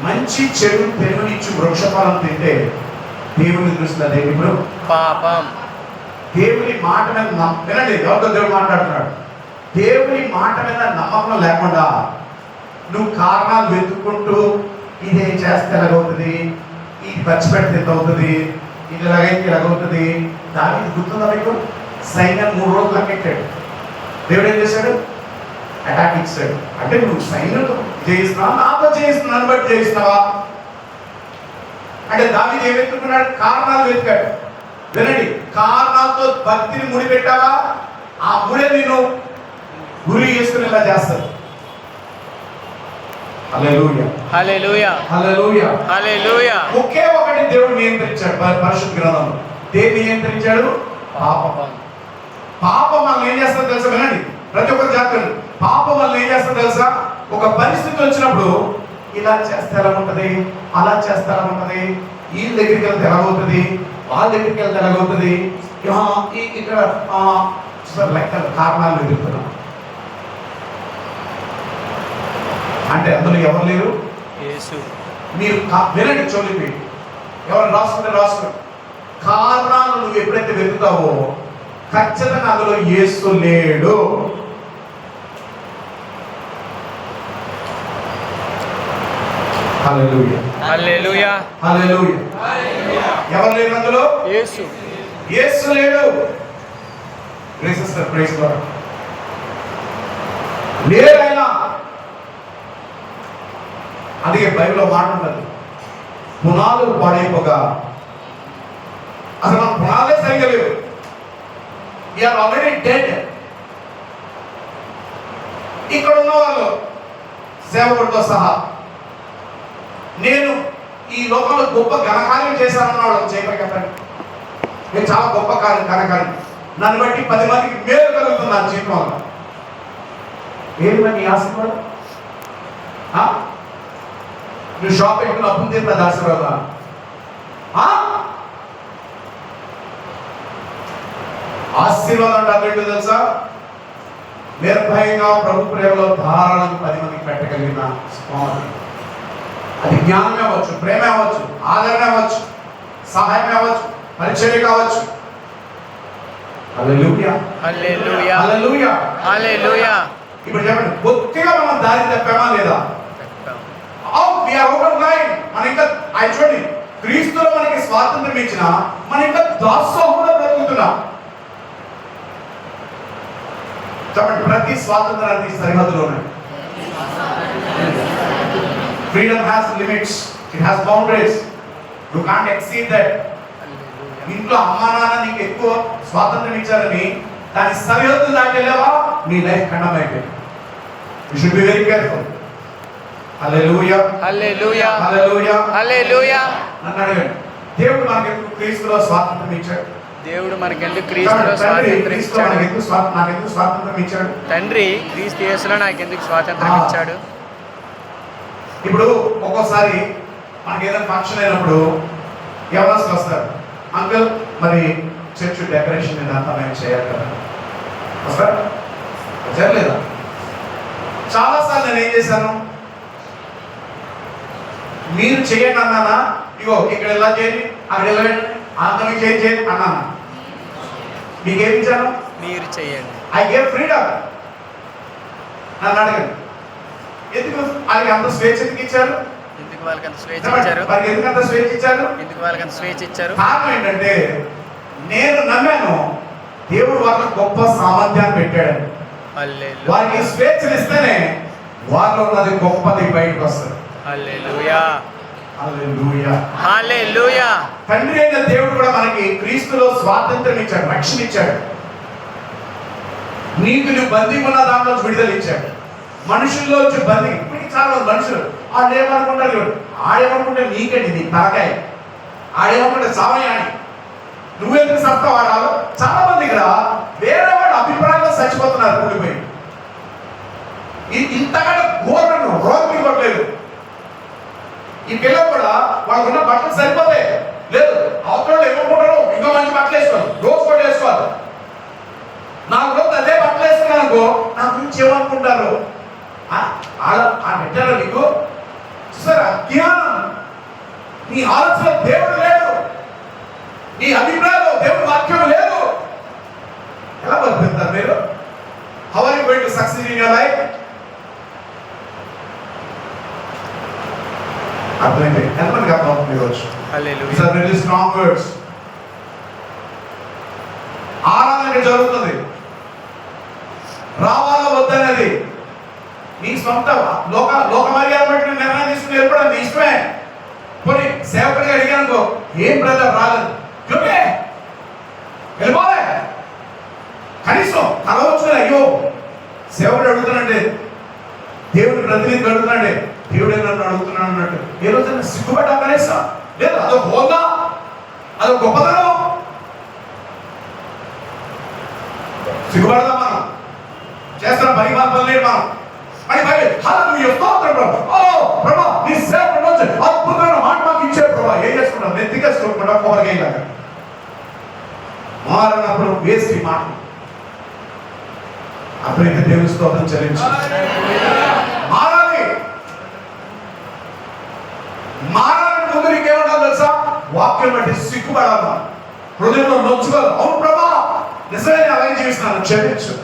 మంచి చెడు తెలుగునిచ్చు వృక్షఫలం తింటే దేవుని దృష్టిలో అదే ఇప్పుడు పాపం. దేవుని మాట మీద వినండి, ఎవరితో దేవుడు మాట్లాడుతున్నాడు. దేవుని మాట మీద నమ్మకం లేకుండా నువ్వు కారణాలు వెతుక్కుంటూ ఇదే చేస్తే ఎలాగవుతుంది, ఇది ఖర్చు పెడితే ఎంత అవుతుంది, ఇది ఎలాగైతే ఎలాగవుతుంది. దానికి గుర్తుందా మీకు? సైన్యాన్ని 3 రోజులు లెక్కెట్టాడు. దేవుడు ఏం చేశాడు? అటాక్ ఇచ్చాడు. అంటే నువ్వు సైన్యంతో జయిస్తున్నావా, నాతో జయిస్తున్నాను బట్టి జయిస్తున్నావా అంటే దావీదు ఏం వెతుకున్నాడు? కారణాలు వెతికాడు. వినండి, కారణాలతో భక్తిని ముడిపెట్టావా, ఆ ముడే నేను గురి చేసుకునేలా చేస్తాడు. హల్లెలూయా. హల్లెలూయా. హల్లెలూయా. హల్లెలూయా. ఒకే ఒకటి దేవుడు నియంత్రించాడు పరిశుద్ధ గ్రంథంలో. దేన్ని నియంత్రించాడు? పాపం. పాపం మనల్ని ఏం చేస్తుందో తెలుసా? వినండి, ప్రతి ఒక్కరు జాగ్రత్త. పాపం వల్ల ఏం చేస్తుందో తెలుసా? ఒక పరిస్థితి వచ్చినప్పుడు ఇలా చేస్తే ఎలా ఉంటుంది, అలా చేస్తే ఎలా ఉంటుంది, వీళ్ళ దగ్గరికి వెళ్తే ఎలాగవుతుంది, వాళ్ళ దగ్గరికి వెళ్తే ఎలాగవుతుంది, ఇక్కడ లెక్కలు కారణాలు వెతుకుతున్నాం. అంటే అందులో ఎవరు లేరు? యేసు. మీరు వినండి, చోలిపి ఎవరు రాసుకుంటే కారణాలు నువ్వు ఎప్పుడైతే వెతుకుతావో ఖచ్చితంగా అందులో యేసు లేడు. హల్లెలూయా. హల్లెలూయా. హల్లెలూయా. ఎవరు లేరు అందులో? యేసు. యేసు లేడు. Praise Lord. లేరు ఆయన. అందుకే బైబిల్లో మాట ఉన్నది, పునాదులు పాడైపోగా, అసలు మన పునాలే సరిగ్గా లేవు. We are already dead. ఇక్కడ ఉన్న వాళ్ళు సేవకుడితో సహా, నేను ఈ లోకంలో గొప్ప ఘనకార్యం చేశానన్న వాళ్ళు చేయకపోతే, నేను చాలా గొప్ప ఘనకార్యం, నన్ను బట్టి 10 మందికి మేలు కలుగుతుంది నా జీవితం వల్ల. ఏంటి నీ ఆశీర్వాదం? నువ్వు షాప్ పెట్టుకుని అప్పులు తీరుతుంది ఆశీర్వాదం? ఆశీర్వాదం అంటే అదేంటో తెలుసా? నిర్భయంగా ప్రభు ప్రేమలో ధారాళంగా 10 మందికి పెట్టగలిగిన స్వామి. అది జ్ఞానమే అవ్వచ్చు, ప్రేమ అవ్వచ్చు, ఆదరణ అవ్వచ్చు, సహాయం అవ్వచ్చు, పరిచర్య కావచ్చు. హల్లెలూయా, హల్లెలూయా, హల్లెలూయా, హల్లెలూయా. ఇప్పుడు చెప్పండి, బొత్తిగా మనం దారి తప్పామా లేదా? మన ఇంకా ఆయన చూడండి, క్రీస్తులో మనకి స్వాతంత్రం ఇచ్చిన మన ఇంకా దాసోహంలో బ్రతుకుతున్నాం. చెప్పండి, ప్రతి స్వాతంత్రానికి సరిహద్దులు ఉన్నాయి. Freedom has limits, it has boundaries, you can't exceed that. ఇంట్లో అమ్మా నాన్న నీకు ఎక్కువ స్వాతంత్రం ఇచ్చారని దాని సరిహద్దు దాటేలేవా, నీ లైఫ్ ఖండం అయిపోయింది. You should be very careful. Hallelujah, hallelujah, hallelujah, hallelujah. నన్ను అడగండి, దేవుడు మనకు క్రీస్తులో స్వాతంత్రం ఇచ్చాడు. దేవుడు మనకెందుకు క్రీస్తులో స్వాతంత్రం ఇచ్చాడు? నాకెందుకు స్వాతంత్రం ఇచ్చాడు? తండ్రి క్రీస్తు యేసులో నాకెందుకు స్వాతంత్రం ఇచ్చాడు? ఇప్పుడు ఒక్కోసారి మనకి ఏదైనా ఫంక్షన్ అయినప్పుడు ఎవరొస్తారు వస్తారు, అంకుల్ మరి చర్చ్ డెకరేషన్ ఇదంతా మేము చేయాలి కదా, వస్తారు చేయలేదా? చాలాసార్లు నేను ఏం చేశాను, మీరు చేయండి అన్నానా, ఇగో ఇక్కడ ఎలా చేయండి, అక్కడ ఎలా అంత మీకు చేయండి అన్నాను. మీకేమి ఇచ్చాను? మీరు చేయండి. I gave freedom. నన్ను అడగండి, ఎందుకు వాళ్ళకి అంత స్వేచ్ఛ ఎందుకు ఇచ్చారు? ఎందుకు వాళ్ళకి అంత స్వేచ్ఛ ఇచ్చారు? వాళ్ళకి ఎందుకు అంత స్వేచ్ఛ ఇచ్చారు? ఎందుకు వాళ్ళకి అంత స్వేచ్ఛ ఇచ్చారు? కారణం ఏంటంటే, నేను నమ్మాను దేవుడు వాళ్ళకి గొప్ప సామర్థ్యాన్ని పెట్టాడు. హల్లెలూయా, వారికి స్వేచ్ఛను ఇస్తేనే వారిలో ఉన్నది గొప్పది బయటకు వస్తుంది. హల్లెలూయా, హల్లెలూయా, హల్లెలూయా. తండ్రి అయిన దేవుడు కూడా మనకి క్రీస్తులో స్వాతంత్రం ఇచ్చాడు, రక్షణ ఇచ్చాడు. నీకు బందీ ఉన్న దాంట్లో విడుదల ఇచ్చాడు. మనుషుల్లో బందీ, ఇప్పటికి చాలా మనుషులు వాళ్ళు ఏమనుకుంటారు, ఆడేమనుకుంటే నీకండి నీ తలకాయ, ఆడేమనుకుంటే సామయాన్ని నువ్వెందుకు సత్తా వాడాలి. చాలా మంది ఇక్కడ వేరే వాళ్ళ అభిప్రాయంలో చచ్చిపోతున్నారు కూలిపోయి. ఇంతకంటే ఘోరను రోగం ఇవ్వట్లేదు. ఈ పిల్లలు కూడా వాళ్ళకున్న బట్టలు సరిపోతాయి లేదు, అవతల ఏమనుకుంటారు, ఇంకా మంచి బట్టలు వేసుకోవాలి, రోజు కూడా వేసుకోవాలి. 4 రోజులు అదే బట్టలు వేసుకున్నాను అనుకో, నా గురించి ఏమనుకుంటారు? పెట్టారు నీకు సరే అజ్ఞానం. నీ ఆలోచన దేవుడు లేడు, నీ అభిప్రాయంలో దేవుడు వాక్యం లేదు. ఎలా బతుకుతారు మీరు? How are you going to succeed in your life? అర్థమైంది? ఎంతమందికి అర్థం అవుతుంది ఈరోజు? హల్లెలూయా. These are really strong words. ఆరాధన జరుగుతుంది, రావాలా వద్దనేది నీ సొంత లోక మర్యాద బట్టి నిర్ణయం తీసుకుని వెళ్ళిపోవడం నీ ఇష్టమే. కొన్ని సేవకుడిగా అడిగానుకో, ఏం బ్రదర్ రాలేదు, వెళ్ళిపోలే. కనీసం కలవచ్చు, అయ్యో సేవకుడు అడుగుతున్నాండి, దేవుడి ప్రతినిధి అడుగుతున్నాండి, దేవుడే నన్ను అడుగుతున్నాడు అన్నట్టు ఏ రోజైనా సిగ్గుపడ్డా కనీసం లేదు. అదొక హోదా, అదొక గొప్పతనం. సిగ్గుపడదాం మనం, చేస్తున్న పని పనులు లేదు మనం. ప్రభా నీ సేవకుడు అద్భుతమైన మాట మాకు ఇచ్చాడు ప్రభా, ఏం చేసుకుంటాం? నెత్తికేసుకోకుండా కోరగేయలాగా మారినప్పుడు వేస్ట్ మాట. అప్పుడైతే దేవుని స్తోత్రం చెల్లించు. మారాలి. మారాలని ముందు నీకేమంటారు తెలుసా? వాక్యం బట్టి సిగ్గుపడాలి, హృదయంలో నొచ్చుకోవాలి. అవును ప్రభా నిజమే, అలాగే జీవిస్తున్నాను, క్షమించు.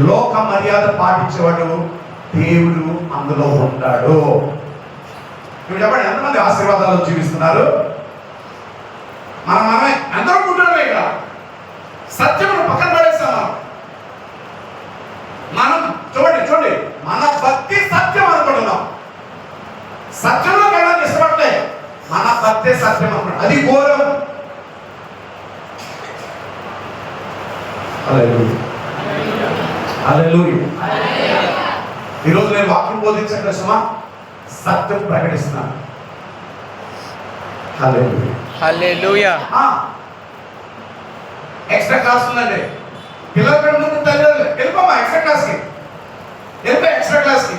లోక మర్యాద పాటించేవాడు దేవుడు అందులో ఉంటాడు. ఇప్పుడు చెప్పండి, ఎంతమంది ఆశీర్వాదాలు జీవిస్తున్నారు? మనమే అందరం కూర్చోవే ఇక్కడ. సత్యమును పక్కన పడేస్తాం మనం. చూడండి మన భక్తి సత్యం అనుకుంటున్నాం. సత్యంలో వెళ్ళడానికి ఇష్టపడలే, మన భక్తే సత్యం అనుకుంటున్నాం. అది ఘోరం. ఈరోజు నేను వాక్యం బోధించే కోసమా సత్యం ప్రకటిస్తున్నాను. హల్లెలూయా. ఎక్స్ట్రా క్లాస్ ఉందండి. పిల్లల ముందు తల్లి వెళ్ళిపోమా ఎక్స్ట్రా క్లాస్కి, వెళ్ళిపో ఎక్స్ట్రా క్లాస్కి.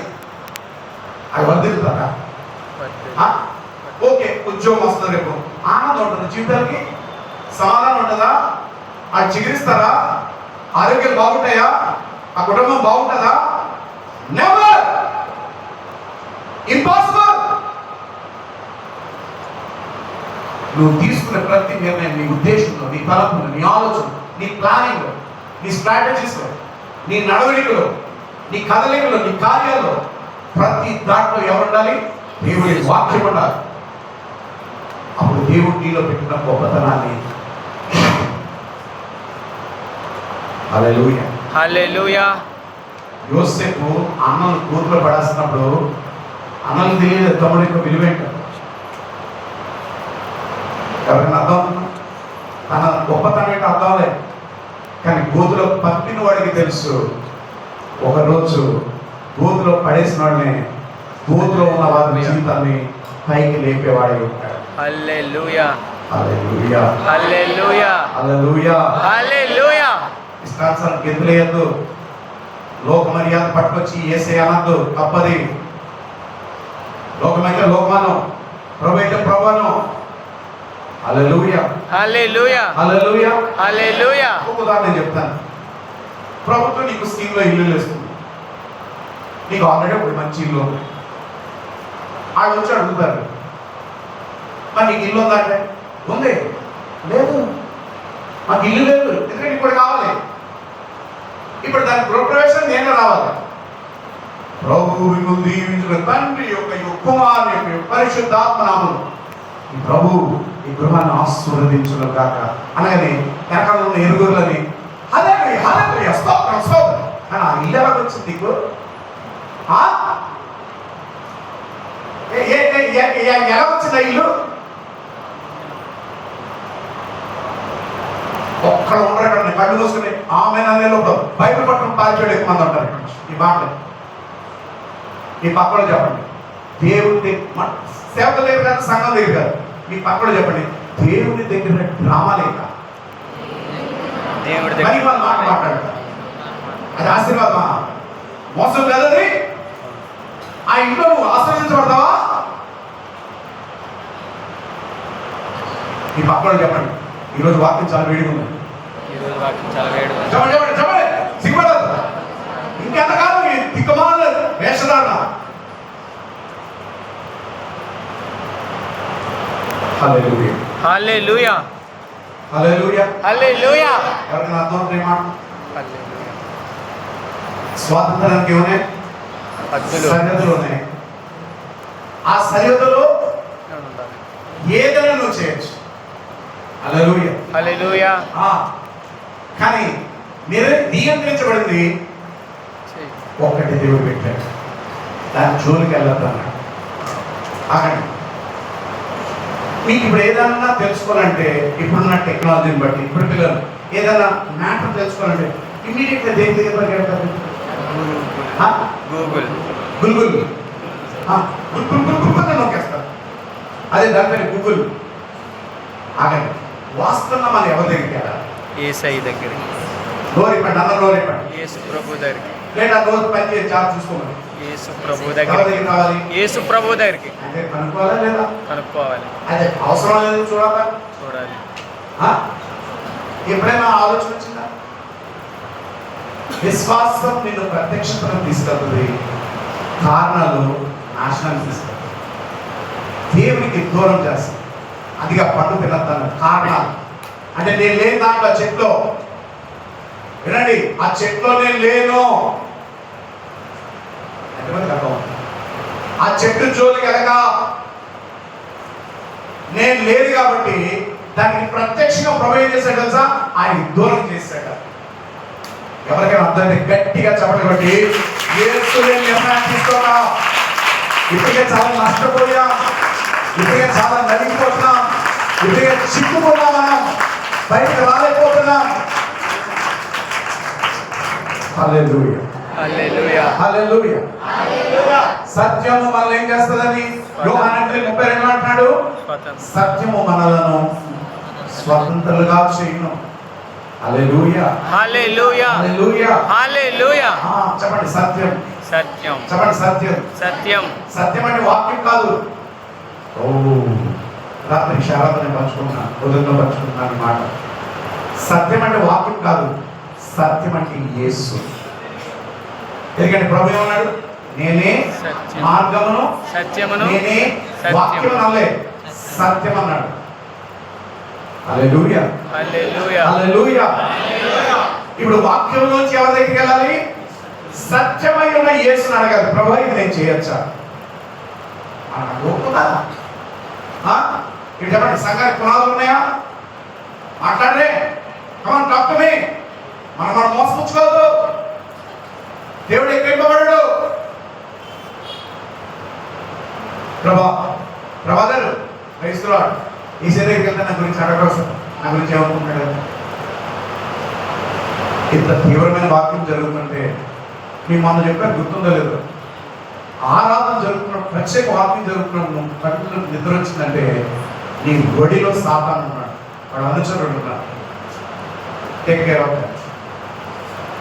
అది వర్దిల్తారా? ఓకే, ఉద్యోగం వస్తుంది, రేపు ఆనందం ఉంటుంది, జీవితానికి సమాధానం ఉంటుందా? అది చికిరిస్తారా? ఆరోగ్యాలు బాగుంటాయా? ఆ కుటుంబం బాగుంటుందా? Never, impossible. నువ్వు తీసుకునే ప్రతి నిర్ణయం నీ ఉద్దేశంలో, నీ తలంపులో, నీ ఆలోచన, నీ ప్లానింగ్లో, నీ స్ట్రాటజీస్లో, నీ నడవడికలో, నీ కదలికలో, నీ కార్యాల్లో, ప్రతి దాంట్లో ఎవరు ఉండాలి? దేవుడి వాక్యం ఉండాలి. అప్పుడు దేవుడు నీలో పెట్టిన గొప్పతనాన్ని. హల్లెలూయా, హల్లెలూయా. యోసేపు అన్నలు కూతురు పడేస్తున్నప్పుడు అన్నలు తెలియదు తమ్ముడు యొక్క విలువేంట. ఎవరైనా అర్థం తన గొప్పతనం ఏంటో అర్థం లేదు. కానీ గోతులో పంపిన వాడికి తెలుసు. ఒకరోజు గోతులో పడేసిన వాడిని, గోతులో ఉన్న వారి జీవితాన్ని పైకి లేపేవాడే ఉంటాడు. హల్లెలూయా, హల్లెలూయా, హల్లెలూయా, హల్లెలూయా, హల్లెలూయా. ఇష్టానుసారం గెంతులేయద్దు, లోక మర్యాద పట్టుకొచ్చి ఏసే అనద్దు, తప్పది. లోకమైతే లోకమానం, ప్రభు అయితే ప్రభును. హల్లెలూయా, హల్లెలూయా, హల్లెలూయా, హల్లెలూయా. ఒక ఉదాహరణ చెప్తాను. ప్రభుత్వం నీకు స్కీమ్లో ఇల్లు ఇస్తుంది. నీకు ఆల్రెడీ ఒక మంచి ఇల్లు ఉంది. ఆడు వచ్చి అడుగుతారు, మరి నీకు ఇల్లు ఉందంటే ఉంది, లేదు మాకు ఇల్లు లేదు, ఎందుకంటే ఇప్పుడు కావాలి. ఇప్పుడు దాని గృహప్రవేశం నేనే రావాలి. ప్రభు మిమ్మల్ని దీవించిన తండ్రి యొక్క కుమారుని యొక్క పరిశుద్ధాత్మ నామమున ఈ ప్రభు ఈ గృహాన్ని ఆశీర్వదించును గాక అనగానే వెనకాల ఉన్న ఎరుగురులని హల్లెలూయా, హల్లెలూయా, స్తోత్రం, స్తోత్రం. కానీ ఆ ఇల్లు ఎలా వచ్చింది నీకు? ఎలా వచ్చింది ఇల్లు? ఒక్కడ ఉండరు. కళ్ళు మూసుకుని ఆమె అనే లోపల బైబిల్ పట్టణం పాల్చోడు ఎక్కువ మంది ఉంటారు. ఈ మాటలు మీ పక్కన చెప్పండి. దేవుడి సేవత దగ్గర కాదు, సంఘం దగ్గర కాదు, మీ పక్కన చెప్పండి. దేవుని దగ్గర డ్రామా లేక మరి వాళ్ళు మాట మాట్లాడతారు. అది ఆశీర్వాదమా? మోసం కదది. ఆ ఇంట్లో నువ్వు ఆశ్రయించబడతావా? మీ పక్కన చెప్పండి. ఈరోజు వాక్యం చాలా వేడిగా ఉంది. చెప్పండి చెప్పండి చెప్పండి, సిగ్గుపడదు. ఇంకెంతకాలం ఈ దిక్కుమాల వేషధారణ? హల్లెలూయా, హల్లెలూయా, హల్లెలూయా, హల్లెలూయా. ఎవరికైనా అర్థమవుతుంది మాట? హల్లెలూయా. స్వాతంత్రానికి ఏమన్నాయి? సరిహద్దులు ఉన్నాయి. ఆ సరిహద్దులో ఏదైనా నువ్వు చేయొచ్చు. హల్లెలూయా, హల్లెలూయా. కానీ నియంత్రించబడింది ఒక్కటి దేవుడు పెట్టాడు. దాని జోలికి వెళ్ళొద్దన్నాడు. ఆగండి. మీకు ఇప్పుడు ఏదన్నా తెలుసుకోవాలంటే, ఇప్పుడున్న టెక్నాలజీని బట్టి, ఇప్పుడు పిల్లలు ఏదైనా మ్యాటర్ తెలుసుకోవాలంటే ఇమ్మీడియట్గా దేని దగ్గర పరిగెడతారు? Google, Google నొక్కేస్తారు. అదే దానిపైన గూగుల్. ఆగండి. వాస్తవంగా మనం ఎవరి దగ్గరికి వెళ్ళాలి? యేసయ్య దగ్గరికి. నోరిప్పండి, అందరూ నోరిప్పండి. యేసు ప్రభు దగ్గరికి. లేదా రోజు పని చేసి చాలా చూసుకోమని. యేసు ప్రభు దగ్గరికి కావాలి. యేసు ప్రభు దగ్గరికి అంటే కనుక్కోవాలా లేదా? కనుక్కోవాలి. అదే అవసరం లేదు చూడాలా? చూడాలి. ఎప్పుడైనా ఆలోచన వచ్చిందా? విశ్వాసం నిన్ను ప్రత్యక్షతను తీసుకెళ్తుంది, కారణాలు నాశనాన్ని తీసుకెళ్తుంది, దేవునికి దూరం చేస్తుంది. అదిగా పండు తినద్దాను కారణాలు. అంటే నేను లేని దాంట్లో చెట్లో వినండి, ఆ చెట్లో నేను లేను. ఆ చెట్టు జోలికి వెళ్ళగా నేను లేదు కాబట్టి దానికి ప్రత్యక్షంగా ప్రభు ఏం చేశాడు తెలుసా? ఆయన దూరం చేశాడు. ఎవరికైనా అర్థమైతే గట్టిగా చెప్పండి. బట్టి యేసుని నిర్ణయం తీసుకున్నా. ఇప్పటికే చాలా నష్టపోయాం, ఇప్పటికే చాలా నలిగిపోతున్నాం, ఇప్పటికే చిక్కుకున్నాం, మనం బయటకు రాలేకపోతున్నాం. హల్లెలూయా, హల్లెలూయా, హల్లెలూయా. సత్యము మనల్ని ఏం చేస్తుందని యోహాను 8:32 అంటున్నాడు, సత్యము మనలను స్వతంత్రులుగా చేయును. హల్లెలూయా, హల్లెలూయా, హల్లెలూయా, హల్లెలూయా. చెప్పండి సత్యం, సత్యం, చెప్పండి సత్యం. సత్యం. సత్యం అంటే వాక్యం కాదు. ఓ రాత్రి శారదని పంచుకున్నాను, ఉదయంలో పంచుకున్నాను ఈ మాట. సత్యం అంటే వాక్యం కాదు, సత్యం అంటే యేసు. ఎందుకంటే ప్రభు ఏమన్నాడు? నేనే సత్యం, మార్గమును, సత్యమును, నేనే సత్యం. వాక్యం అనలే, సత్యం అన్నాడు. హల్లెలూయా, హల్లెలూయా, హల్లెలూయా. ఇప్పుడు వాక్యంలోంచి ఎవరి దగ్గరికి వెళ్ళాలి? సత్యమై ఉన్న యేసుని అడగాలి. ప్రభు ఇది నేను చేయొచ్చా? ఇప్పుడు చెప్పండి, సంఘానికి పునాదులు ఉన్నాయా? మాట్లాడరే, కమాన్ టాక్ టు మీ. మనం మోసపుచ్చుకోవద్దు. దేవుడు ఎక్కడిపోబడ్డాడు. ప్రభా గారు క్రైస్తవుడు ఈ దగ్గరికి వెళ్తే నా గురించి అడగవలసి, నా గురించి ఏమనుకుంటాడు? ఇంత తీవ్రమైన వాక్యం జరుగుతుంటే మీ మొన్న చెప్పారు, గుర్తుందో లేదు, ఆరాధన జరుగుతున్న ప్రత్యేక వాక్యం జరుగుతున్న కళ్ళు నిద్ర వచ్చిందంటే నీ గొడిలో సాతాను ఉన్నాడు, వాడు అనుచరుడు ఉన్నాడు. Take care of that.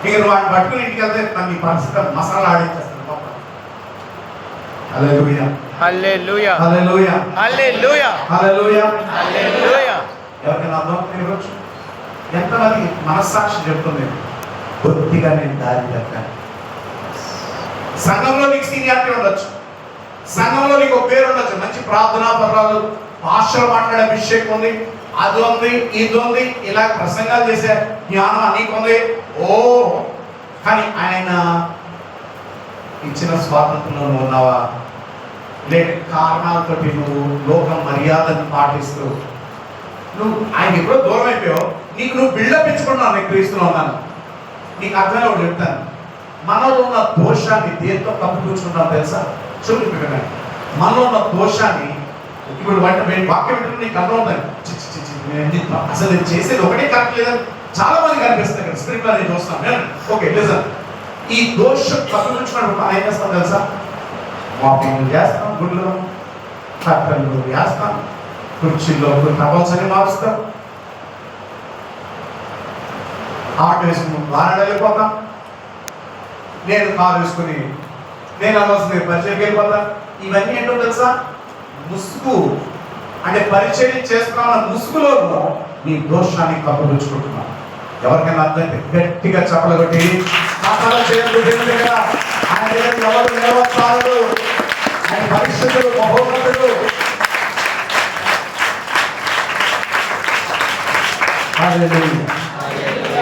మీరు వాడిని పట్టుకుని ఇంటికి వెళ్తే నన్ను ఈ పరిస్థితి మసాలా ఆడించేస్తాను. హల్లెలూయా, హల్లెలూయా, హల్లెలూయా, హల్లెలూయా, హల్లెలూయా, హల్లెలూయా. ఎవరికైనా అర్థం ఇవ్వచ్చు? ఎంతమంది మనస్సాక్షి చెప్తుంది, కొద్దిగా నేను దారి తప్పాను. సంఘంలో నీకు సీనియారిటీ ఉండొచ్చు, సంఘంలో నీకు ఒక పేరు ఉండొచ్చు, మంచి ప్రార్థనా పర్వాలు, భాషలు మాట్లాడే అభిషేకం ఉంది, అది ఉంది, ఇది ఉంది, ఇలా ప్రసంగాలు చేసే జ్ఞానం నీకుంది. ఓ కానీ ఆయన ఇచ్చిన స్వాతంత్రంలో నువ్వు ఉన్నావా? లేక కారణాలతోటి నువ్వు లోక మర్యాదను పాటిస్తూ నువ్వు ఆయన ఎప్పుడో దూరం అయిపోయావు. నీకు నువ్వు బిల్డప్ ఇచ్చుకున్నావు, నేను క్రీస్తులో ఉన్నాను. నీకు అర్థమే ఒకటి చెప్తాను, మనలో ఉన్న దోషాన్ని దేంతో కప్పుకూర్చుకుంటాం తెలుసా? చూపిపోయినా మనలో ఉన్న దోషాన్ని ఇప్పుడు వాక్యం వింటే నీకు అర్థం అవుతాయి. అసలు నేను చేసేది ఒకటే కరెక్ట్ లేదని చాలా మంది కనిపిస్తుంది ఇక్కడ స్క్రిప్ట్లో నేను చూస్తాను. ఓకే లిజన్, ఈ దోషం కప్పుకూర్చుకున్నప్పుడు మనం ఏం చేస్తాం తెలుసా? వాకింగ్ చేస్తాం, గుడ్లు కట్టలు వేస్తాం, కుర్చీల్లో టవల్స్ అని మారుస్తాం, ఆటో వేసుకుని వారాడు వెళ్ళిపోతాం. నేను కారు వేసుకుని నేను అవ్వాల్సిన పరిచయం వెళ్ళిపోతాం. ఇవన్నీ ఏంటో తెలుసా? ముసుగు అంటే పరిచయం చేస్తున్నాం ముసుగులో నీ దోషాన్ని కప్పుపుచ్చుకుంటున్నాం. ఎవరికైనా అర్థమైతే గట్టిగా చెప్పలగొట్టి ఆయన దగ్గర ఎవరు నిలవస్తారు? ఆయన పరిస్థితులు మహోన్నతుడు.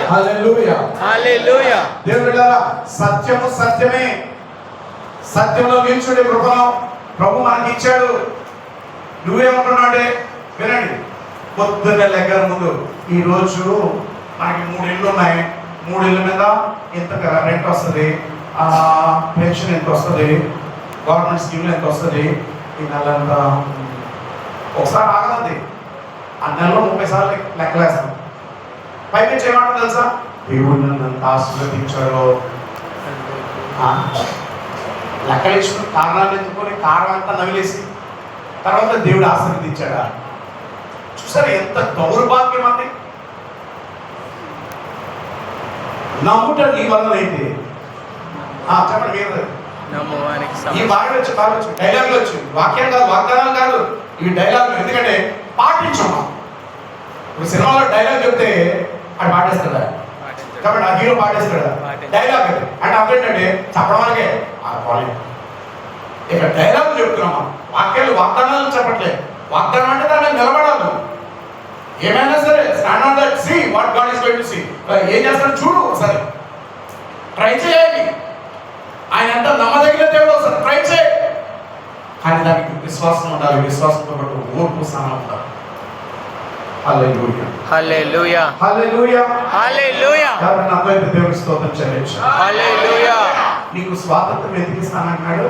హల్లెలూయా, హల్లెలూయా. దేవుడారా, సత్యము సత్యమే. సత్యంలో నిల్చుండే కృపను ప్రభు మనకి ఇచ్చాడు. నువ్వేమంటున్నాడే వినండి. పొద్దున్న లెక్కల ముందు ఈరోజు మనకి 3 ఇళ్ళు ఉన్నాయి, 3 ఇళ్ళ మీద ఎంత రెంట్ వస్తుంది, పెన్షన్ ఎంత వస్తుంది, గవర్నమెంట్ స్కీమ్లు ఎంత వస్తుంది, ఈ నెల ఎంత ఒకసారి ఆగదండి. ఆ నెలలో 30 సార్లు లెక్కలేస్తాం. పైకి చేయమంటారు తెలుసా? దేవుడు నన్ను ఆశీర్వదించాడు. లెక్కలేసుకుని కారణాలు ఎత్తుకొని కారణం అంతా నవిలేసి తర్వాత దేవుడు ఆశీర్వదించాడా? చూసారు ఎంత దౌర్భాగ్యం అండి. నమ్ముట నీ వల్ల అయితే చెప్పండి మీరు ఈ బాగా వచ్చు డైలాగులు వచ్చు, వాక్యం కాదు, వాగ్దానాలు కాదు, ఇవి డైలాగులు. ఎందుకంటే పాటించాము. ఇప్పుడు సినిమాలో డైలాగ్ చెప్తే అది పాటేస్తాడా? చెప్పండి, ఆ హీరో పాటేస్తాడా? డైలాగ్ అంటే అర్థంటే చెప్పడం వరకే ఇక డైలాగ్ చెప్తున్నామా? వాక్యాలు వాగ్దానాలు చెప్పట్లేదు. వాగ్దానం అంటే దాని మీద నిలబడాలి. ఏమైనా సరే stand on that, see what God is going to see. ఏం చేస్తాడు చూడు, ఒకసారి ట్రై చేయాలి. ఆయన ఎంత నమ్మదగిన దేవుడు, ఒకసారి ట్రై చేయి. కానీ దానికి విశ్వాసం ఉండాలి. విశ్వాసంతో పాటు ఓర్పు సహనం ఉండాలి. హల్లెలూయా హల్లెలూయా హల్లెలూయా హల్లెలూయా కాబట్టి నాకైతే దేవుని స్తోత్రం చెల్లించు. హల్లెలూయా నీకు స్వాతంత్రం ఎందుకు ఇస్తానంటున్నాడు?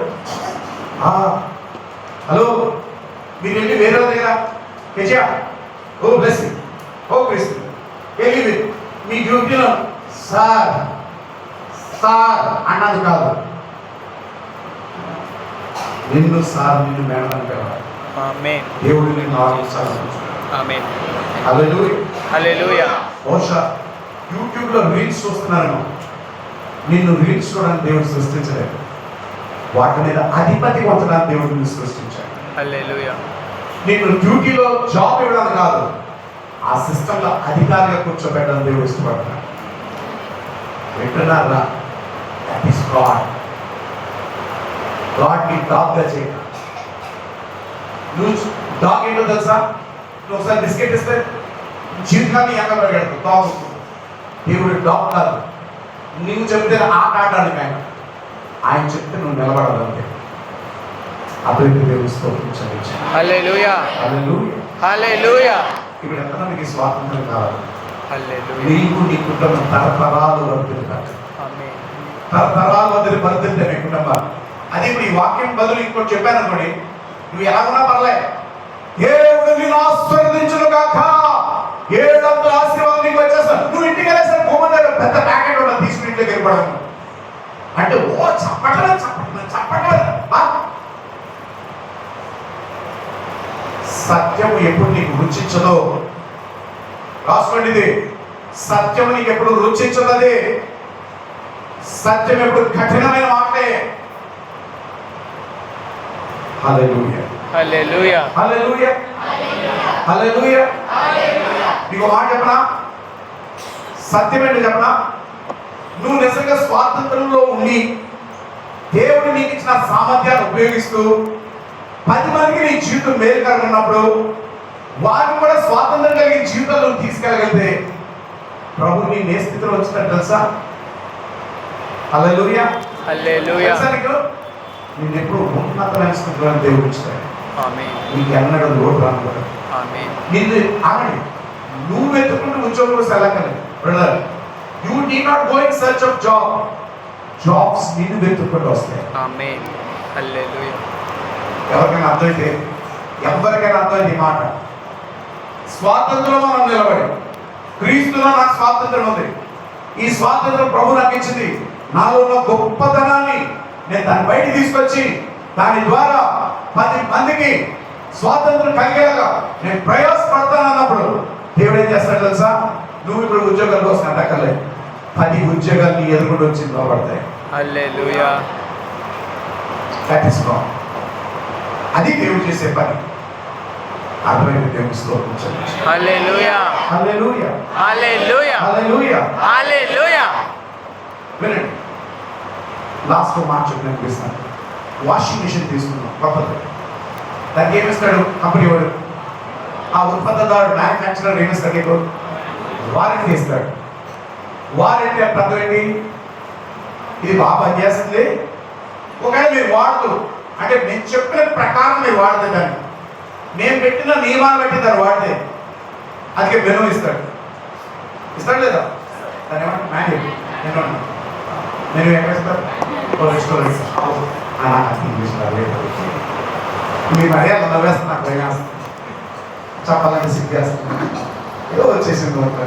హలో, మీరు వెళ్ళి వేరే దగ్గర కేజా ఓ బ్లెస్సింగ్ ఓ క్రిస్తు వెళ్ళి మీ డ్యూటీలో సార్ సార్ అన్నది కాదు, నిన్ను సార్ నిన్ను మేడం అని పిలవాలి. ఆమేన్ దేవుడు నిన్ను ఆలోచించాలి. ఆమేన్ హల్లెలూయా హల్లెలూయా బహుశా యూట్యూబ్లో రీల్స్ చూస్తున్నారేమో, నిన్ను రీల్స్ చూడడానికి దేవుడు సృష్టించలేదు, వాటి మీద అధిపతి పొందడానికి దేవుడు నిన్ను సృష్టించాడు. హల్లెలూయా నిన్ను డ్యూటీలో జాబ్ ఇవ్వడం కాదు, ఆ సిస్టంలో అధికారిగా కూర్చోబెట్టడం దేవుడు ఇష్టపడతాడు. వింటున్నారా? That is God. గాడ్ని డాగ్గా చేయ. నువ్వు డాగ్ ఏంటో తెలుసా? నువ్వు ఒకసారి బిస్కెట్ ఇస్తే జీవితాన్ని ఎంగా పెడతాడు డాగ్. దేవుడు డాగ్ కాదు, నువ్వు చెప్తే ఆట ఆడడానికి ఆయన చెప్తే నువ్వు నిలబడాలంటే. అభివృద్ధి దేవుడు స్తోత్రం చెల్లించాలి. హల్లెలూయా హల్లెలూయా. హల్లెలూయా ఇప్పుడు ఎంతమందికి స్వాతంత్రం కావాలి? హల్లెలూయా నీకు నీ కుటుంబం తరతరాలు వర్తిల్లాలి. ఆమేన్ తరతరాలు వదిలి వర్తిల్తే మీ కుటుంబం. అది ఇప్పుడు ఈ వాక్యం బదులు ఇంకోటి చెప్పాను అనుకోండి, నువ్వు ఎలా ఉన్నా పర్లే, దేవుడు నిన్ను ఆశీర్వదించును గాక, 700 ఆశీర్వాదం నీకు వచ్చేస్తా. నువ్వు ఇంటికి వెళ్ళేసరి భూమి పెద్ద ప్యాకెట్ ఉన్న తీసుకుని ఇంటికి వెళ్ళిపోవడం అంటే ఓ చప్పట్లేదు చప్పట్లేదు చప్పట్లేదు. సత్యము ఎప్పుడు నీకు రుచించదో రాసుకోండి, ఇది సత్యము నీకు ఎప్పుడు రుచించదది. సత్యం ఎప్పుడు కఠినమైన మాటే. హల్లెలూయా హల్లెలూయా హల్లెలూయా హల్లెలూయా. నీకు మాట చెప్పనా? సత్యం ఏంటో చెప్పనా? నువ్వు నిజంగా స్వాతంత్రంలో ఉండి దేవుడు నీకు ఇచ్చిన సామర్థ్యాన్ని ఉపయోగిస్తూ 10 మందికి నీ జీవితం మేలుకరంగా ఉన్నప్పుడు వారిని కూడా స్వాతంత్రం కలిగిన జీవితంలో తీసుకెళ్ళగలిగితే ప్రభు నీ ఏ స్థితిలో వచ్చినట్టు తెలుసా? హల్లెలూయా హల్లెలూయా తెలుసా నీకు? నేను ఎప్పుడు ఉన్నతమైన స్థితిలో దేవుడు ఇచ్చాడు. ఆమేన్ నీకు ఎన్నడూ లోటు రాకూడదు. ఆమేన్ నిన్ను ఆగండి, నువ్వు వెతుకుంటూ ఉద్యోగం సెలకలేదు brother. You need not go in search of job. Jobs నిన్ను వెతుక్కుంటూ వస్తాయి. ఆమేన్ హల్లెలూయా ఎవరికైనా అర్థమైతే, ఎవరికైనా అర్థమైతే ఈ మాట, స్వాతంత్రంలో మనం నిలబడి క్రీస్తులో నాకు స్వాతంత్రం ఉంది, ఈ స్వాతంత్రం ప్రభు నాకు ఇచ్చింది, నాలో ఉన్న గొప్పతనాన్ని నేను దాన్ని బయట తీసుకొచ్చి దాని ద్వారా 10 మందికి స్వాతంత్రం కలిగేలాగా నేను ప్రయాసపడతాను అన్నప్పుడు దేవుడు ఏం చేస్తాడు తెలుసా? నువ్వు ఇప్పుడు ఉద్యోగాల కోసం అడగలే, 10 ఉద్యోగాలు నీ ఎదురుకుండా వచ్చి నిలబడతాయి. హల్లెలూయా దట్ ఈస్ గాడ్. అది దేవుడు చేసే పని. అర్థమైతే దేవుడు స్తోత్రం చెల్లించు. హల్లెలూయా హల్లెలూయా హల్లెలూయా హల్లెలూయా. హల్లెలూయా వినండి, లాస్ట్ మాట చెప్పి అనిపిస్తాను. వాషింగ్ మిషన్ తీసుకున్నాం కొత్తది, దానికి ఏమిస్తాడు కంపెనీ వాడు? ఆ ఉత్పత్తిదారుడు మ్యానుఫ్యాక్చరర్ ఏమిస్తాడు? నీకు వారంటీ ఇస్తాడు. వారంటీ అంటే అర్థం ఏంటి? ఇది బాగా పనిచేస్తుంది, ఒకవేళ మీరు వాడుతూ అంటే నేను చెప్పిన ప్రకారం మీరు వాడితే దాన్ని, నేను పెట్టిన నియమాలు బట్టి దాన్ని వాడితే అందుకే మెనూ ఇస్తాడు. ఇస్తాడు లేదా? దాన్ని ఏమంటే మాన్యువల్ నేను ఎక్కడ ఇస్తాను? రెస్టారెంట్ ఇంగ్లీష్ మీ మర్యాద నవ్వేస్తాను, నాకు భయం వేస్తుంది, చెప్పాలంటే సిగ్గేస్తుంది, ఏదో వచ్చేసింది ఓకే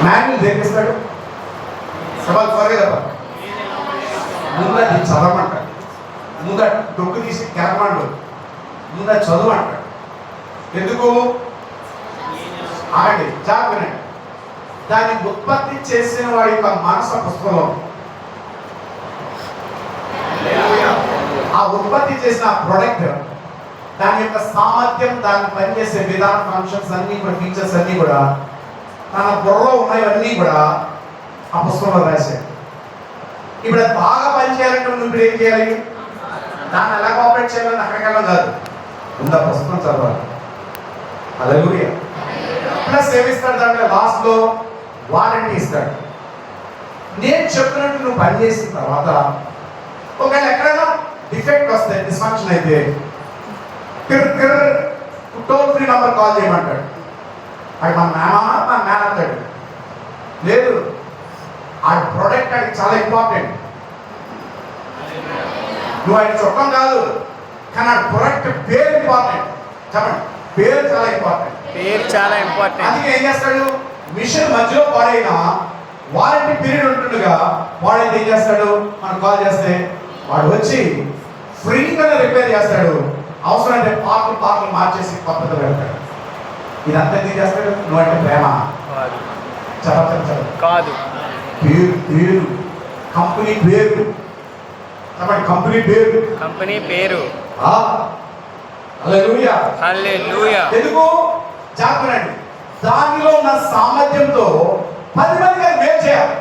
మాన్యువల్ దేనిస్తాడు? సవాల్ త్వరగా చెప్పాలి. ముందు అది చదవమంటాడు, ముందు డొక్కు తీసి కెరమండు, ముందు చదువు అంటాడు. ఎందుకు? ఆగండి, జాగ్రత్త. దాన్ని ఉత్పత్తి చేసిన వాడి యొక్క మనసు పుస్తకంలో, ఆ ఉత్పత్తి చేసిన ప్రొడక్ట్, దాని యొక్క సామర్థ్యం, దాన్ని పనిచేసే విధానం, ఫంక్షన్స్ అన్నీ కూడా, ఫీచర్స్ అన్నీ కూడా తన బుర్రలో ఉన్నవన్నీ కూడా ఆ పుస్తకంలో రాశాడు. ఇప్పుడు అది బాగా పనిచేయాలంటే నువ్వు ఇప్పుడు ఏం చేయాలి? దాన్ని ఎలా కోఆపరేట్ చేయాలని అక్కడికి వెళ్ళడం కాదు, ముందు ఆ పుస్తకం చదవాలి. హల్లెలూయా. ప్లస్ ఏమిస్తాడు దాంట్లో? లాస్ట్ లో వారంటీ ఇస్తాడు. నేను చెప్పినట్టు నువ్వు పనిచేసిన తర్వాత ఒకవేళ ఎక్కడైనా డిఫెక్ట్ వస్తే డిస్ఫంక్షన్ అయితే టోల్ ఫ్రీ నంబర్ కాల్ చేయమంటాడు. అది మన మ్యాన్ అంటాడు. లేదు, ఆ ప్రొడక్ట్ అది చాలా ఇంపార్టెంట్. నువ్వు ఆయన చొక్కం కాదు, కానీ ఆ ప్రొడక్ట్ పేరు ఇంపార్టెంట్. చెప్పండి, పేరు చాలా ఇంపార్టెంట్. పేరు చాలా ఇంపార్టెంట్. అందుకే ఏం చేస్తాడు, మిషన్ మధ్యలో పాడైనా వారంటీ పీరియడ్ ఉంటుండగా వాడైతే ఏం చేస్తాడు, మనం కాల్ చేస్తే వాడు వచ్చి ఫ్రీగానే రిపేర్ చేస్తాడు. అవసరమైతే పార్ట్లు మార్చేసి కొత్తగా పెడతాడు. ఇదంతా ఏం చేస్తాడు, నువ్వంటే ప్రేమ కాదు. చెప్పండి. కాదు. పేరు కంపెనీ పేరు. చెప్పండి, కంపెనీ పేరు. కంపెనీ పేరు. హల్లెలూయా. హల్లెలూయా. ఎందుకు జాగ్రత్త, దానిలో ఉన్న సామర్థ్యంతో 10 మందికి అది మేలు చేయాలి.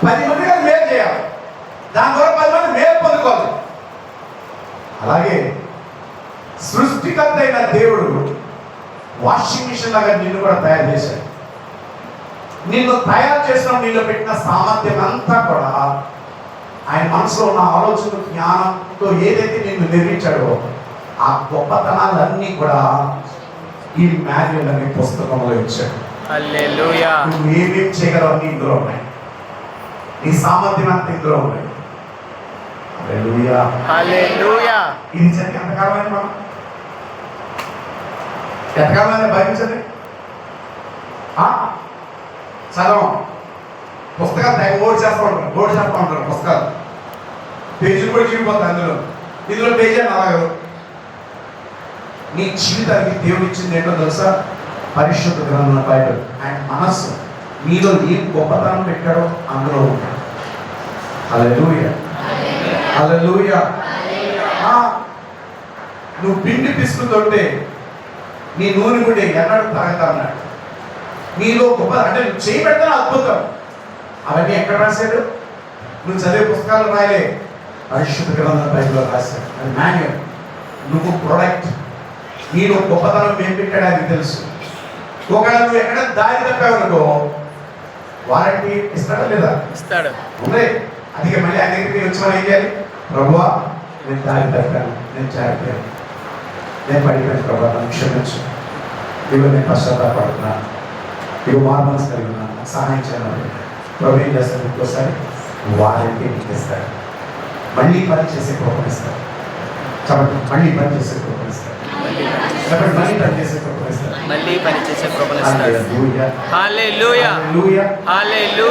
10 మందికి అది మేలు చేయాలి. దాని ద్వారా 10 మంది మేలు పొందుకోవాలి. అలాగే సృష్టికర్త అయిన దేవుడు వాషింగ్ మిషన్ లాగా నిన్ను కూడా తయారు చేశాడు. నిన్ను తయారు చేసిన నీళ్ళు పెట్టిన సామర్థ్యం అంతా కూడా ఆయన మనసులో ఉన్న ఆలోచన జ్ఞానంతో ఏదైతే నిన్ను నిర్మించాడో ఆ గొప్పతనాలన్నీ కూడా ఈ మాన్యువల్ అనే పుస్తకంలో ఇచ్చాడు. హల్లెలూయా. నువ్వు ఏమేమి చేయగలవు అన్ని ఇందులో ఉన్నాయి. నీ సామర్థ్యం అంతా ఇందులో ఉన్నాయి. హల్లెలూయా. హల్లెలూయా. ఇది చదివి ఎంతకాలమైంది మనం? ఎంతకాలమైంది భరించండి. చదవం పుస్తకాలు తెగ ఓడి చేస్తూ ఉంటారు పుస్తకాలు. పేజీలు కూడా చిరిగిపోతాయి ఇందులో పేజీ అని అలాగే. నీ జీవితానికి దేవుడు ఇచ్చింది ఏంటో తెలుసా? పరిశుద్ధ గ్రంథం బైబిల్. ఆయన మనస్సు నీలో ఏం గొప్పతనం పెట్టాడో అందులో ఉంటాడు. హల్లెలూయా. హల్లెలూయా. నువ్వు పిండి పిసుకుతుంటే నీ నూనె కూడా ఎన్నడూ తాగుతా అన్నాడు. నీలో గొప్ప అంటే నువ్వు చేయబెడతాను అద్భుతం. అవన్నీ ఎక్కడ రాశాడు? నువ్వు చదివే పుస్తకాలు రాయలే, పరిశుద్ధ గ్రంథం బైబిల్లో రాశాడు. అది మాన్యువల్. నువ్వు ప్రొడక్ట్. నీలో గొప్పతనం ఏం పెట్టాడు అది తెలుసు. ఒకవేళ నువ్వు ఎక్కడ దారి తప్పావనుకో వారంటీ ఇస్తాడా లేదా? ఇస్తాడు. ఉంది. అందుకే మళ్ళీ ఆయన దగ్గరికి వచ్చి మనం ఏం చేయాలి? ప్రభువా, నేను దారి తప్పాను, నేను జారిపోయాను, నేను పడిపోయాను, ప్రభా నన్ను క్షమించు, ఇవి నేను పశ్చాత్తాపడుతున్నాను, ఇవి మార్మల్స్ కలిగి ఉన్నాను, సహాయం చేయాలి. ప్రభు ఏం చేస్తాడు? ఇంకోసారి వారంటీ నీకు ఇస్తాడు. మళ్ళీ పని చేసే కృపణిస్తాడు. కాబట్టి మళ్ళీ పని చేసే కృపణిస్తాడు. మళ్ళీ పని చేసే కృపణిస్తాడు. మళ్ళీ పని చేసే కృపణిస్తాడు. హల్లెలూయా. హల్లెలూయా. హల్లెలూయా. హల్లెలూయా.